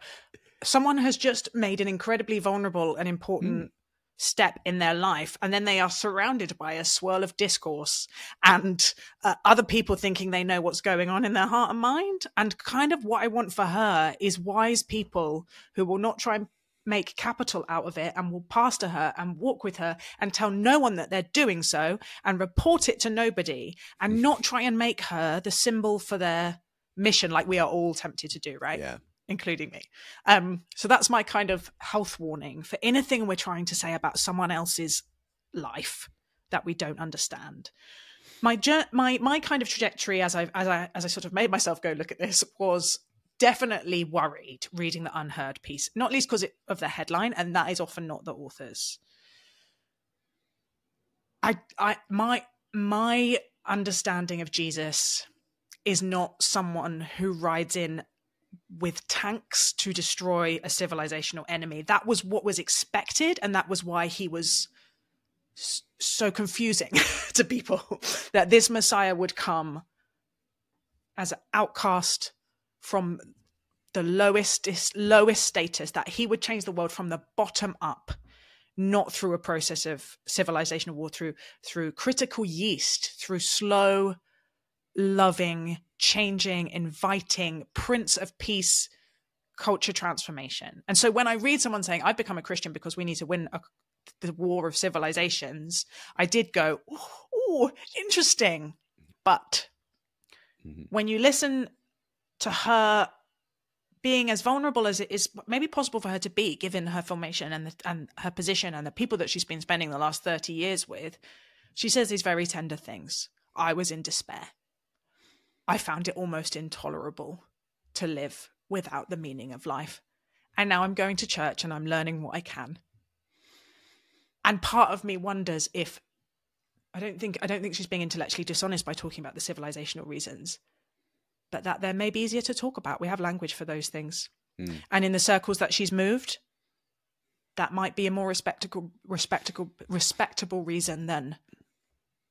S2: someone has just made an incredibly vulnerable and important step in their life, and then they are surrounded by a swirl of discourse and other people thinking they know what's going on in their heart and mind. And kind of what I want for her is wise people who will not try and make capital out of it and will pastor her and walk with her and tell no one that they're doing so and report it to nobody and not try and make her the symbol for their mission like we are all tempted to do, right?
S1: Yeah.
S2: Including me. So that's my kind of health warning for anything we're trying to say about someone else's life that we don't understand. My kind of trajectory as I sort of made myself go look at this was definitely worried reading the Unheard piece, not least because of the headline, and that is often not the authors. My understanding of Jesus is not someone who rides in with tanks to destroy a civilizational enemy. That was what was expected, and that was why he was so confusing to people, that this Messiah would come as an outcast from the lowest status, that he would change the world from the bottom up, not through a process of civilizational war, through critical yeast, through slow, loving, changing, inviting, Prince of Peace culture transformation. And so when I read someone saying, I've become a Christian because we need to win the war of civilizations, I did go, oh, interesting. But when you listen to her being as vulnerable as it is maybe possible for her to be, given her formation and her position and the people that she's been spending the last 30 years with, she says these very tender things. I was in despair. I found it almost intolerable to live without the meaning of life. And now I'm going to church and I'm learning what I can. And part of me wonders if, I don't think she's being intellectually dishonest by talking about the civilizational reasons, but that they're maybe easier to talk about. We have language for those things. And in the circles that she's moved, that might be a more respectable reason than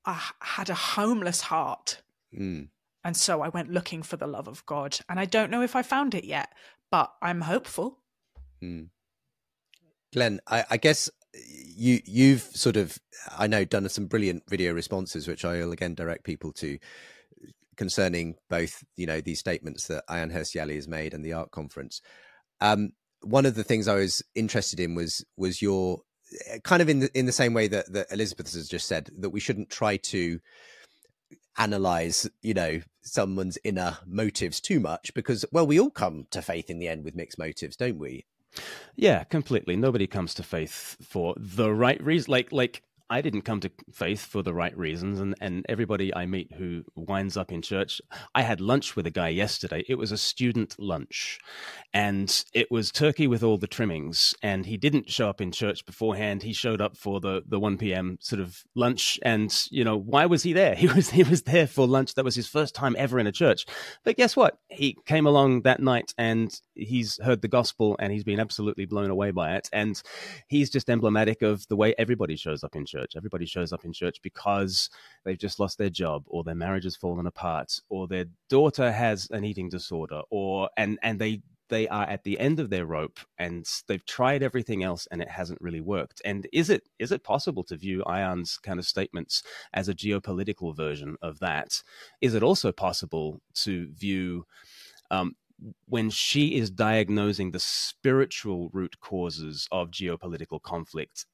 S2: I had a homeless heart. And so I went looking for the love of God. And I don't know if I found it yet, but I'm hopeful.
S1: Glen, I guess you've sort of, I know, done some brilliant video responses, which I will again direct people to, concerning both, these statements that Ayaan Hirsi Ali has made and the art conference. one of the things I was interested in was your kind of in the same way that Elizabeth has just said, that we shouldn't try to analyze, someone's inner motives too much, because, well, we all come to faith in the end with mixed motives, don't we?
S3: Yeah, completely. Nobody comes to faith for the right reason. Like I didn't come to faith for the right reasons, and everybody I meet who winds up in church. I had lunch with a guy yesterday. It was a student lunch, and it was turkey with all the trimmings, and he didn't show up in church beforehand. He showed up for the 1 p.m. sort of lunch, and why was he there? He was there for lunch. That was his first time ever in a church. But guess what? He came along that night, and he's heard the gospel, and he's been absolutely blown away by it. And he's just emblematic of the way everybody shows up in church. Everybody shows up in church because they've just lost their job, or their marriage has fallen apart, or their daughter has an eating disorder, and they are at the end of their rope, and they've tried everything else and it hasn't really worked. And is it possible to view Ayaan's kind of statements as a geopolitical version of that? Is it also possible to view when she is diagnosing the spiritual root causes of geopolitical conflict?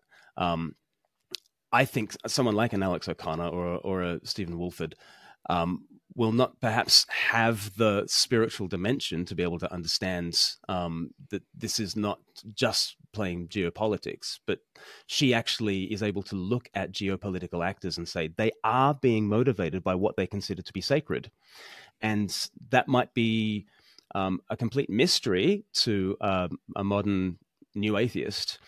S3: I think someone like an Alex O'Connor or a Stephen Wolford will not perhaps have the spiritual dimension to be able to understand that this is not just playing geopolitics, but she actually is able to look at geopolitical actors and say they are being motivated by what they consider to be sacred. And that might be a complete mystery to a modern new atheist,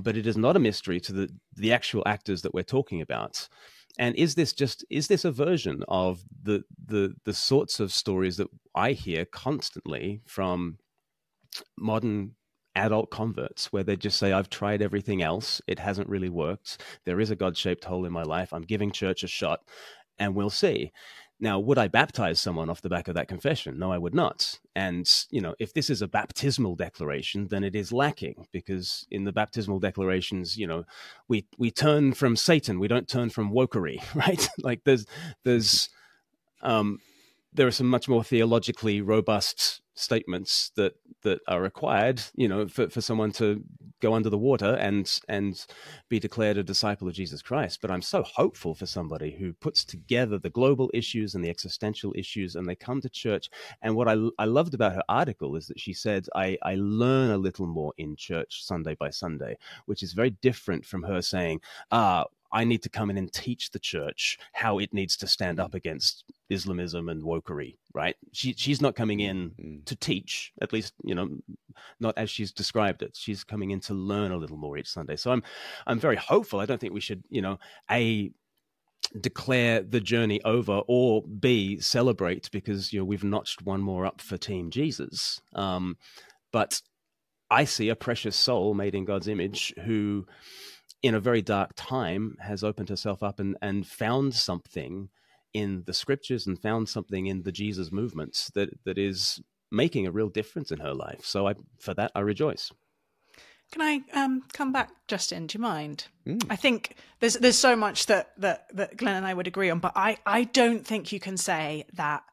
S3: but it is not a mystery to the actual actors that we're talking about. And is this a version of the sorts of stories that I hear constantly from modern adult converts, where they just say, I've tried everything else, it hasn't really worked, there is a God-shaped hole in my life, I'm giving church a shot, and we'll see. Now, would I baptize someone off the back of that confession? No, I would not. And, if this is a baptismal declaration, then it is lacking, because in the baptismal declarations, we turn from Satan, we don't turn from wokery, right? Like there are some much more theologically robust statements that are required, for someone to go under the water and be declared a disciple of Jesus Christ. But I'm so hopeful for somebody who puts together the global issues and the existential issues, and they come to church. And what I loved about her article is that she said, I learn a little more in church Sunday by Sunday, which is very different from her saying, I need to come in and teach the church how it needs to stand up against Islamism and wokery, right? She's not coming in to teach, at least, not as she's described it. She's coming in to learn a little more each Sunday. So I'm very hopeful. I don't think we should, A, declare the journey over, or B, celebrate because, we've notched one more up for Team Jesus. But I see a precious soul made in God's image who, in a very dark time, has opened herself up and found something in the scriptures and found something in the Jesus movements that is making a real difference in her life. So for that, I rejoice.
S2: Can I come back, Justin? Do you mind? I think there's so much that Glen and I would agree on, but I don't think you can say that,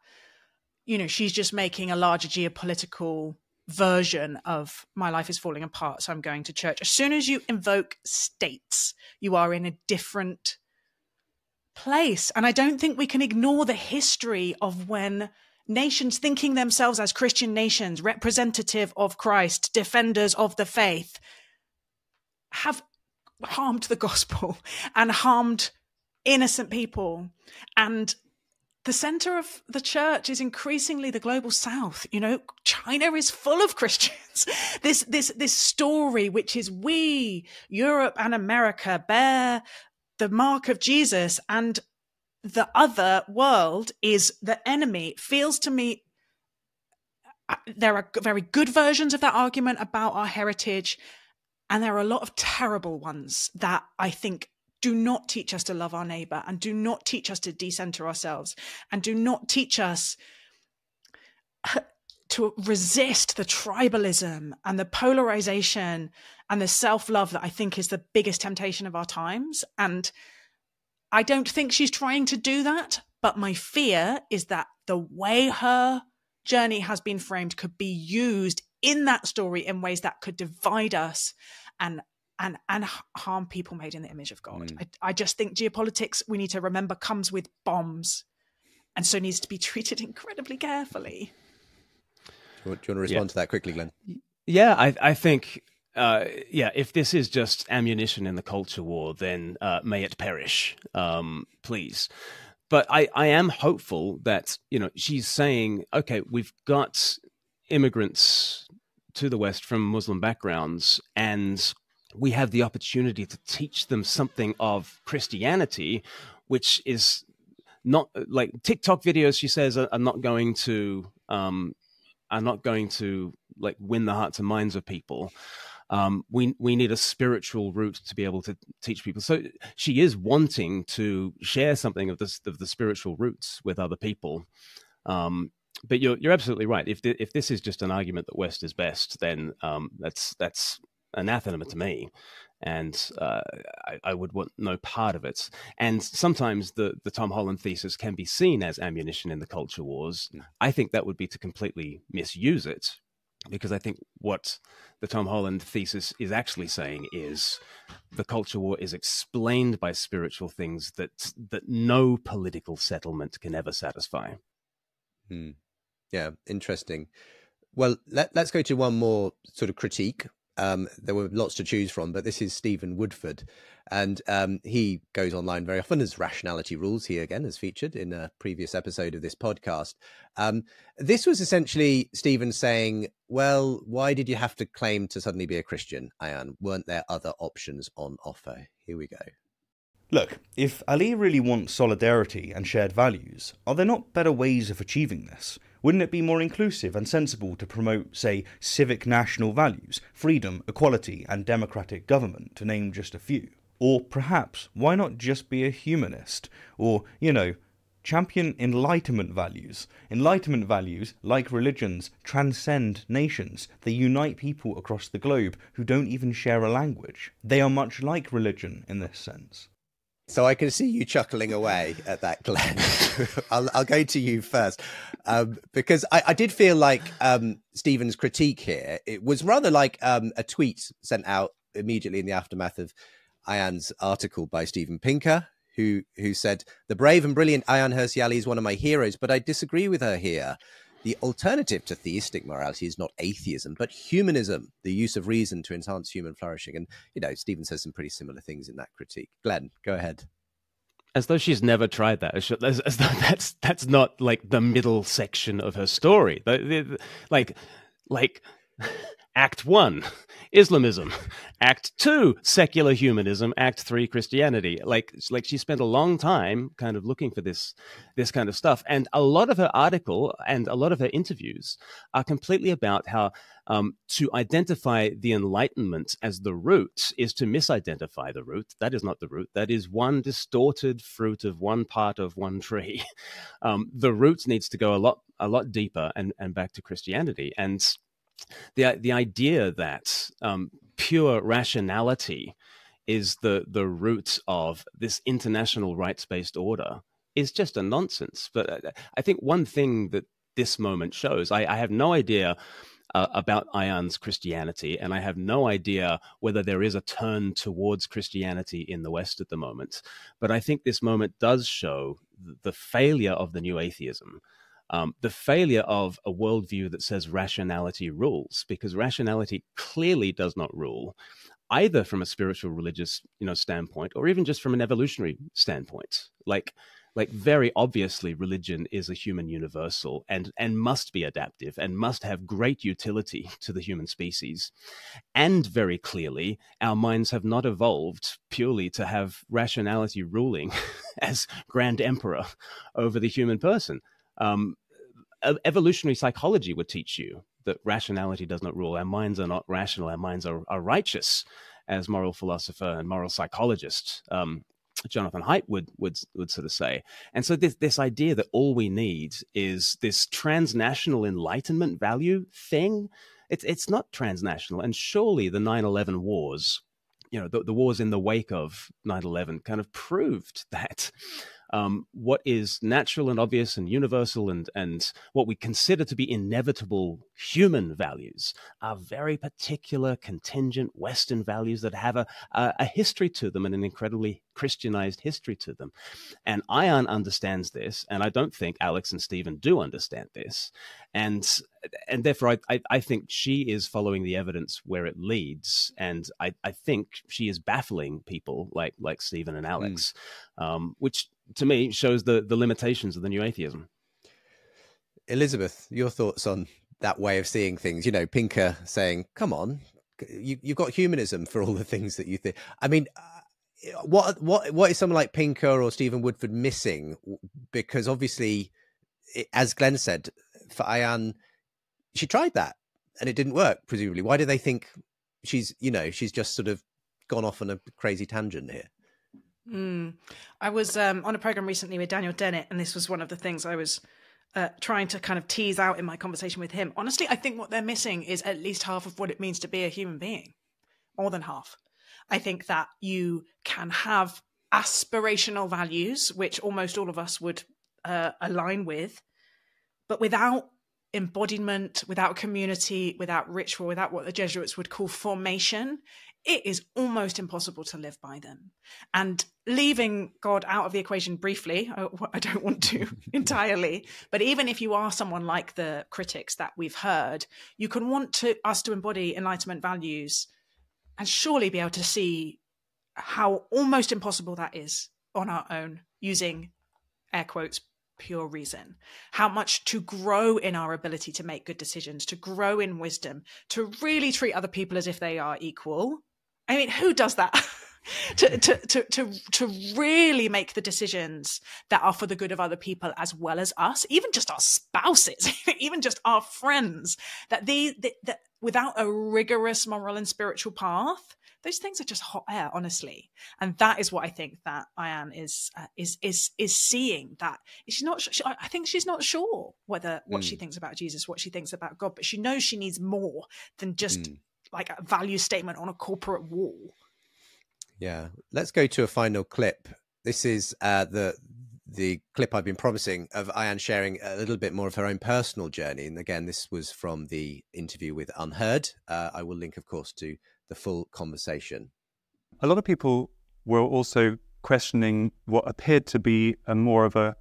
S2: she's just making a larger geopolitical version of my life is falling apart, so I'm going to church. As soon as you invoke states, you are in a different place. And I don't think we can ignore the history of when nations thinking themselves as Christian nations, representative of Christ, defenders of the faith, have harmed the gospel and harmed innocent people. And the center of the church is increasingly the global south. China is full of Christians. This story, which is we, Europe and America, bear the mark of Jesus, and the other world is the enemy. Feels to me there are very good versions of that argument about our heritage, and there are a lot of terrible ones that I think do not teach us to love our neighbor, and do not teach us to decenter ourselves, and do not teach us to resist the tribalism and the polarization and the self-love that I think is the biggest temptation of our times. And I don't think she's trying to do that, but my fear is that the way her journey has been framed could be used in that story in ways that could divide us and harm people made in the image of God. I just think geopolitics, we need to remember, comes with bombs, and so needs to be treated incredibly carefully.
S1: Do you want to respond to that quickly, Glenn?
S3: Yeah, I think, if this is just ammunition in the culture war, then may it perish, please. But I am hopeful that, she's saying, okay, we've got immigrants to the West from Muslim backgrounds, and we have the opportunity to teach them something of Christianity, which is not like TikTok videos, she says, are not going to like win the hearts and minds of people. We need a spiritual route to be able to teach people. So she is wanting to share something of the spiritual roots with other people. But you're absolutely right. If this is just an argument that West is best, then that's anathema to me, and I would want no part of it. And sometimes the Tom Holland thesis can be seen as ammunition in the culture wars. I think that would be to completely misuse it, because I think what the Tom Holland thesis is actually saying is the culture war is explained by spiritual things that no political settlement can ever satisfy.
S1: Yeah, interesting. Well, let's go to one more sort of critique. There were lots to choose from, but this is Stephen Woodford, and he goes online very often as Rationality Rules. He again has featured in a previous episode of this podcast. This was essentially Stephen saying, well, why did you have to claim to suddenly be a Christian, Ayaan? Weren't there other options on offer? Here we go.
S8: Look, if Ali really wants solidarity and shared values, are there not better ways of achieving this? Wouldn't it be more inclusive and sensible to promote, say, civic national values, freedom, equality and democratic government, to name just a few? Or perhaps, why not just be a humanist? Or, champion Enlightenment values. Enlightenment values, like religions, transcend nations. They unite people across the globe who don't even share a language. They are much like religion in this sense.
S1: So I can see you chuckling away at that, Glenn. I'll go to you first, because I did feel like Stephen's critique here, it was rather like a tweet sent out immediately in the aftermath of Ayaan's article by Steven Pinker, who said, "The brave and brilliant Ayaan Hirsi Ali is one of my heroes, but I disagree with her here. The alternative to theistic morality is not atheism, but humanism, the use of reason to enhance human flourishing." And, Stephen says some pretty similar things in that critique. Glenn, go ahead.
S3: As though she's never tried that. As though that's not like the middle section of her story. Like Act 1, Islamism. Act 2, secular humanism. Act 3, Christianity. Like she spent a long time kind of looking for this kind of stuff. And a lot of her article and a lot of her interviews are completely about how to identify the Enlightenment as the root is to misidentify the root. That is not the root. That is one distorted fruit of one part of one tree. The root needs to go a lot deeper and back to Christianity. And the idea that pure rationality is the root of this international rights-based order is just a nonsense. But I think one thing that this moment shows, I have no idea about Ayaan's Christianity, and I have no idea whether there is a turn towards Christianity in the West at the moment. But I think this moment does show the failure of the new atheism. The failure of a worldview that says rationality rules, because rationality clearly does not rule, either from a spiritual religious standpoint or even just from an evolutionary standpoint. Like very obviously religion is a human universal and must be adaptive and must have great utility to the human species. And very clearly, our minds have not evolved purely to have rationality ruling as grand emperor over the human person. Evolutionary psychology would teach you that rationality does not rule. Our minds are not rational. Our minds are righteous, as moral philosopher and moral psychologist Jonathan Haidt would sort of say. And so this idea that all we need is this transnational enlightenment value thing, it's not transnational. And surely the 9/11 wars, the wars in the wake of 9/11 kind of proved that what is natural and obvious and universal and what we consider to be inevitable human values are very particular, contingent Western values that have a history to them and an incredibly Christianized history to them. And Ayaan understands this, and I don't think Alex and Stephen do understand this. And therefore, I think she is following the evidence where it leads, and I think she is baffling people like Stephen and Alex, which to me shows the limitations of the new atheism.
S1: Elizabeth, your thoughts on that way of seeing things? You know, Pinker saying, "Come on, you've got humanism for all the things that you think." I mean, what is someone like Pinker or Stephen Woodford missing? Because obviously, as Glen said, for Ayaan, she tried that and it didn't work, presumably. Why do they think she's just sort of gone off on a crazy tangent here?
S2: I was on a program recently with Daniel Dennett, and this was one of the things I was trying to kind of tease out in my conversation with him. Honestly, I think what they're missing is at least half of what it means to be a human being, more than half. I think that you can have aspirational values, which almost all of us would align with, but without embodiment, without community, without ritual, without what the Jesuits would call formation, it is almost impossible to live by them. And leaving God out of the equation briefly, I don't want to entirely, but even if you are someone like the critics that we've heard, you can want us to embody Enlightenment values and surely be able to see how almost impossible that is on our own, using air quotes, pure reason. How much to grow in our ability to make good decisions, to grow in wisdom, to really treat other people as if they are equal. I mean, who does that? to really make the decisions that are for the good of other people as well as us, even just our spouses, even just our friends, that without a rigorous moral and spiritual path, those things are just hot air, honestly. And that is what I think that Ayaan is seeing. That she's not. I think she's not sure whether what she thinks about Jesus, what she thinks about God, but she knows she needs more than just like a value statement on a corporate wall.
S1: Yeah, let's go to a final clip. This is the clip I've been promising of Ayaan sharing a little bit more of her own personal journey. And again, this was from the interview with Unheard. I will link, of course, to the full conversation.
S6: A lot of people were also questioning what appeared to be a more of a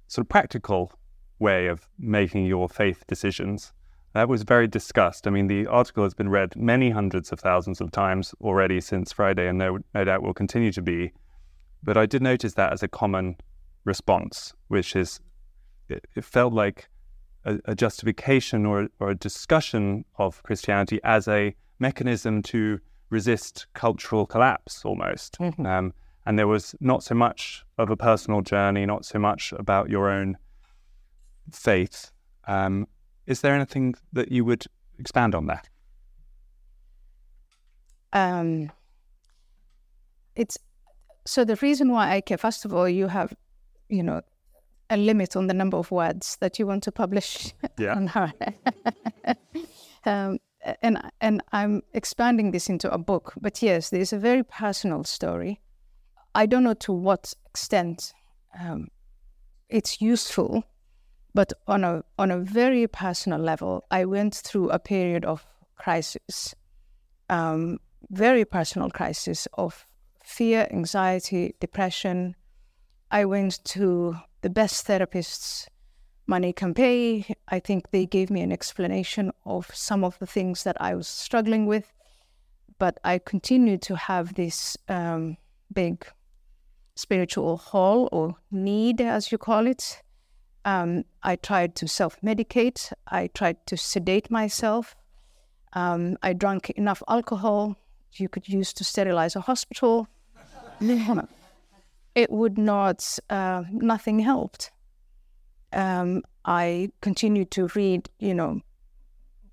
S6: sort of practical way of making your faith decisions. That was very discussed. I mean, the article has been read many hundreds of thousands of times already since Friday, and no doubt will continue to be. But I did notice that as a common response, which is, it felt like a justification or a discussion of Christianity as a mechanism to resist cultural collapse almost. And there was not so much of a personal journey, not so much about your own faith. Is there anything that you would expand on that?
S5: So the reason why I care, first of all, you have, a limit on the number of words that you want to publish on her. And I'm expanding this into a book. But yes, there's a very personal story. I don't know to what extent it's useful, but on a very personal level, I went through a period of crisis, very personal crisis of fear, anxiety, depression. I went to the best therapists money can pay. I think they gave me an explanation of some of the things that I was struggling with, but I continued to have this big spiritual hole or need, as you call it. I tried to self-medicate. I tried to sedate myself. I drank enough alcohol you could use to sterilize a hospital. It would not, nothing helped. I continued to read,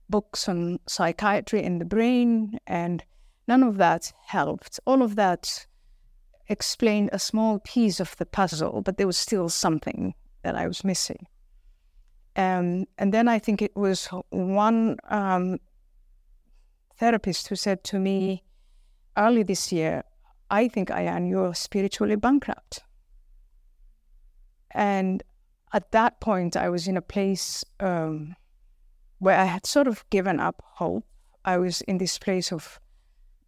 S5: books on psychiatry and the brain, and none of that helped. All of that explained a small piece of the puzzle, but there was still something that I was missing. And then I think it was one therapist who said to me early this year, I think, Ayaan, you're spiritually bankrupt. And at that point, I was in a place where I had sort of given up hope. I was in this place of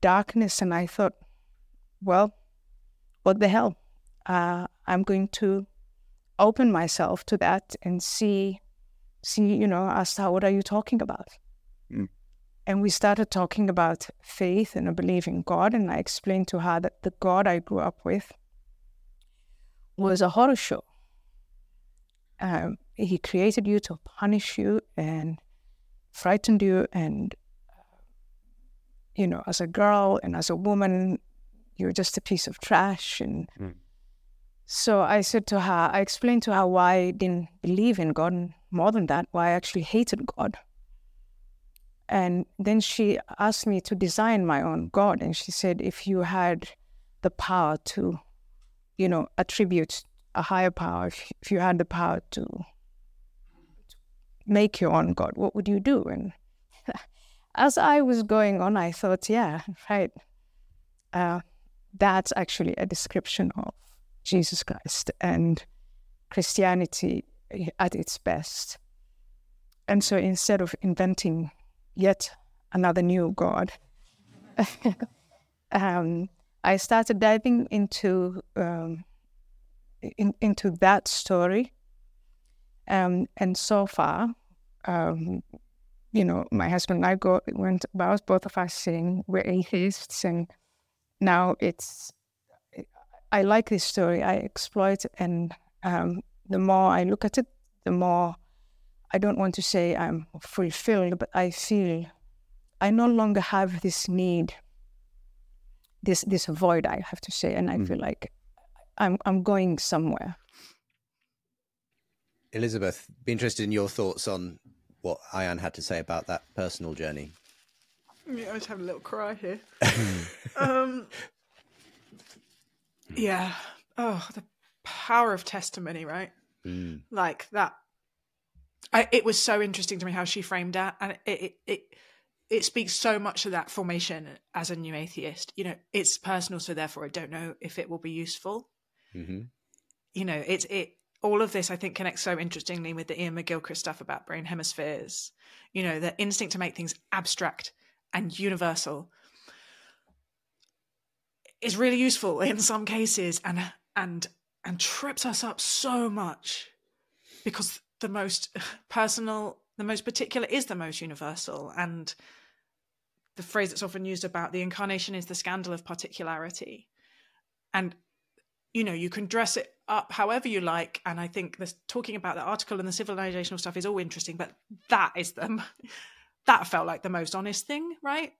S5: darkness, and I thought, well, what the hell? I'm going to open myself to that and see, asked her, what are you talking about? Mm. And we started talking about faith and a belief in God, and I explained to her that the God I grew up with was a horror show. He created you to punish you and frightened you, and as a girl and as a woman, you're just a piece of trash. And so I explained to her why I didn't believe in God, and more than that, why I actually hated God. And then she asked me to design my own God, and she said, if you had the power to, attribute a higher power, if you had the power to make your own God, what would you do? And as I was going on, I thought, yeah, right, that's actually a description of Jesus Christ and Christianity at its best. And so instead of inventing yet another new God, I started diving into that story. And so far, my husband and I went about, both of us saying we're atheists, and now I like this story. I explore it, and the more I look at it, the more, I don't want to say I'm fulfilled, but I feel I no longer have this need, this void, I have to say, and I feel like I'm going somewhere.
S1: Elizabeth, be interested in your thoughts on what Ayaan had to say about that personal journey.
S2: Yeah, I was having a little cry here. Yeah. Oh, the power of testimony, right? Like that. It was so interesting to me how she framed that, and it speaks so much to that formation as a new atheist. It's personal, so therefore I don't know if it will be useful. Mm-hmm. All of this, I think, connects so interestingly with the Ian McGilchrist stuff about brain hemispheres. The instinct to make things abstract and universal is really useful in some cases, and trips us up so much, because the most personal, the most particular is the most universal. And the phrase that's often used about the incarnation is the scandal of particularity. And, you can dress it up however you like. And I think talking about the article and the civilizational stuff is all interesting, but that felt like the most honest thing, right?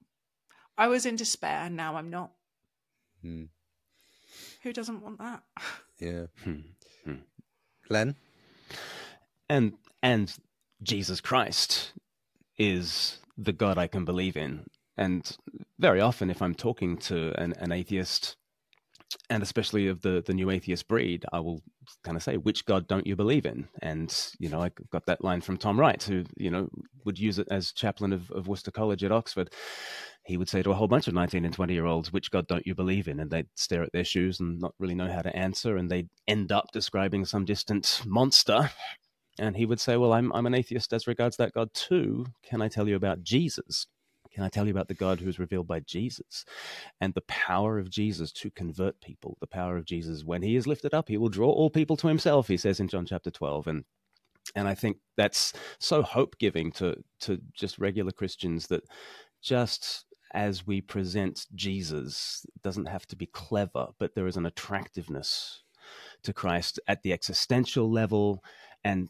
S2: I was in despair, and now I'm not. Who doesn't want that?
S1: Yeah. Glen?
S3: And Jesus Christ is the God I can believe in. And very often, if I'm talking to an atheist, and especially of the new atheist breed, I will kind of say, which God don't you believe in? And, I got that line from Tom Wright, who, would use it as chaplain of Worcester College at Oxford. He would say to a whole bunch of 19 and 20-year-olds, which God don't you believe in? And they'd stare at their shoes and not really know how to answer. And they'd end up describing some distant monster. And he would say, well, I'm an atheist as regards that God too. Can I tell you about Jesus? Can I tell you about the God who is revealed by Jesus? And the power of Jesus to convert people, the power of Jesus, when he is lifted up, he will draw all people to himself, he says in John chapter 12. And I think that's so hope-giving to just regular Christians, that just as we present Jesus, it doesn't have to be clever, but there is an attractiveness to Christ at the existential level. And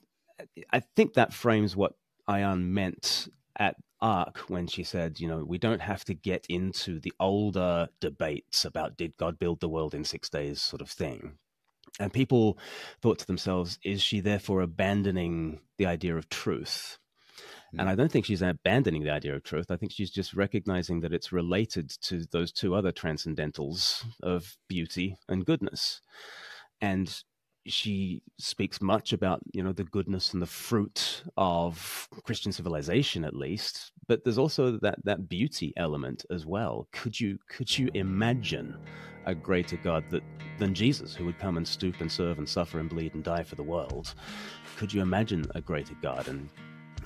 S3: I think that frames what Ayaan meant at ARC when she said, we don't have to get into the older debates about did God build the world in 6 days sort of thing. And people thought to themselves, is she therefore abandoning the idea of truth? And I don't think she's abandoning the idea of truth. I think she's just recognizing that it's related to those two other transcendentals of beauty and goodness. And she speaks much about, the goodness and the fruit of Christian civilization, at least. But there's also that beauty element as well. Could you imagine a greater God than Jesus, who would come and stoop and serve and suffer and bleed and die for the world. Could you imagine a greater God? And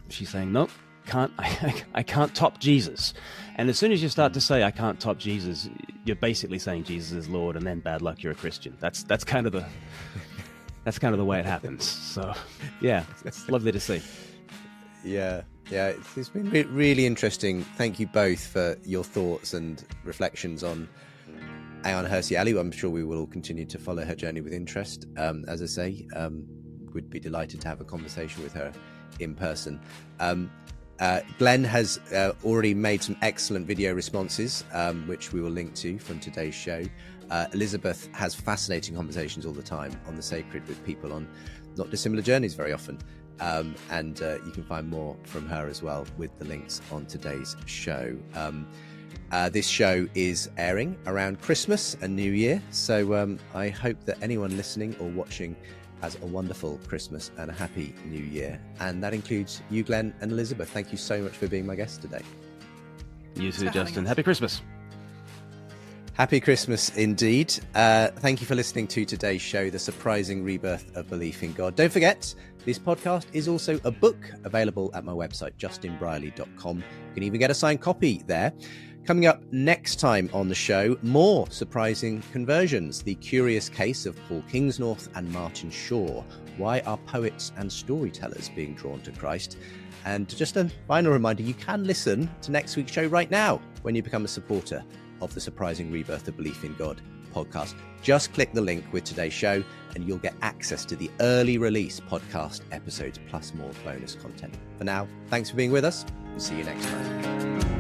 S3: she's saying, nope, I can't top Jesus. And as soon as you start to say, I can't top Jesus, you're basically saying Jesus is Lord, and then bad luck, you're a Christian. That's kind of the way it happens. So, yeah, it's lovely to see.
S1: Yeah, it's been really interesting. Thank you both for your thoughts and reflections on Ayaan Hirsi Ali. I'm sure we will all continue to follow her journey with interest. As I say, would be delighted to have a conversation with her in person. Glen has already made some excellent video responses, which we will link to from today's show. Elizabeth has fascinating conversations all the time on the sacred with people on not dissimilar journeys very often. And you can find more from her as well with the links on today's show. This show is airing around Christmas and New Year, so I hope that anyone listening or watching has a wonderful Christmas and a happy New Year. And that includes you, Glen and Elizabeth. Thank you so much for being my guest today.
S3: You too, Justin. Happy Christmas.
S1: Happy Christmas indeed. Thank you for listening to today's show, The Surprising Rebirth of Belief in God. Don't forget, this podcast is also a book available at my website, justinbrierley.com. You can even get a signed copy there. Coming up next time on the show, more surprising conversions. The curious case of Paul Kingsnorth and Martin Shaw. Why are poets and storytellers being drawn to Christ? And just a final reminder, you can listen to next week's show right now when you become a supporter of the Surprising Rebirth of Belief in God podcast. Just click the link with today's show and you'll get access to the early release podcast episodes plus more bonus content. For now, thanks for being with us. We'll see you next time.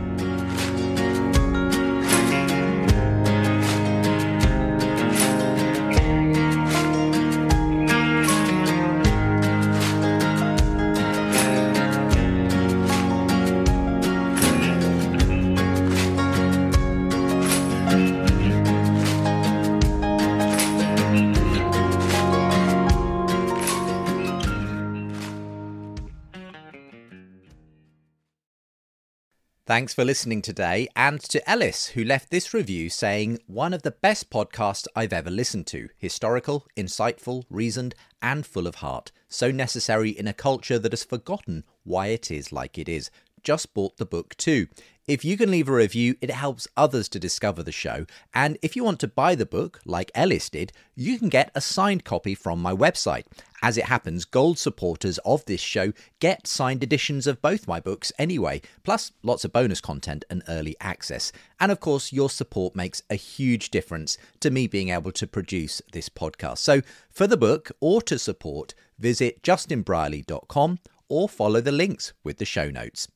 S1: Thanks for listening today, and to Ellis, who left this review saying, one of the best podcasts I've ever listened to. Historical, insightful, reasoned, and full of heart. So necessary in a culture that has forgotten why it is like it is. Just bought the book too. If you can leave a review, it helps others to discover the show. And if you want to buy the book, like Ellis did, you can get a signed copy from my website. As it happens, gold supporters of this show get signed editions of both my books anyway, plus lots of bonus content and early access. And of course, your support makes a huge difference to me being able to produce this podcast. So for the book or to support, visit justinbrierley.com or follow the links with the show notes.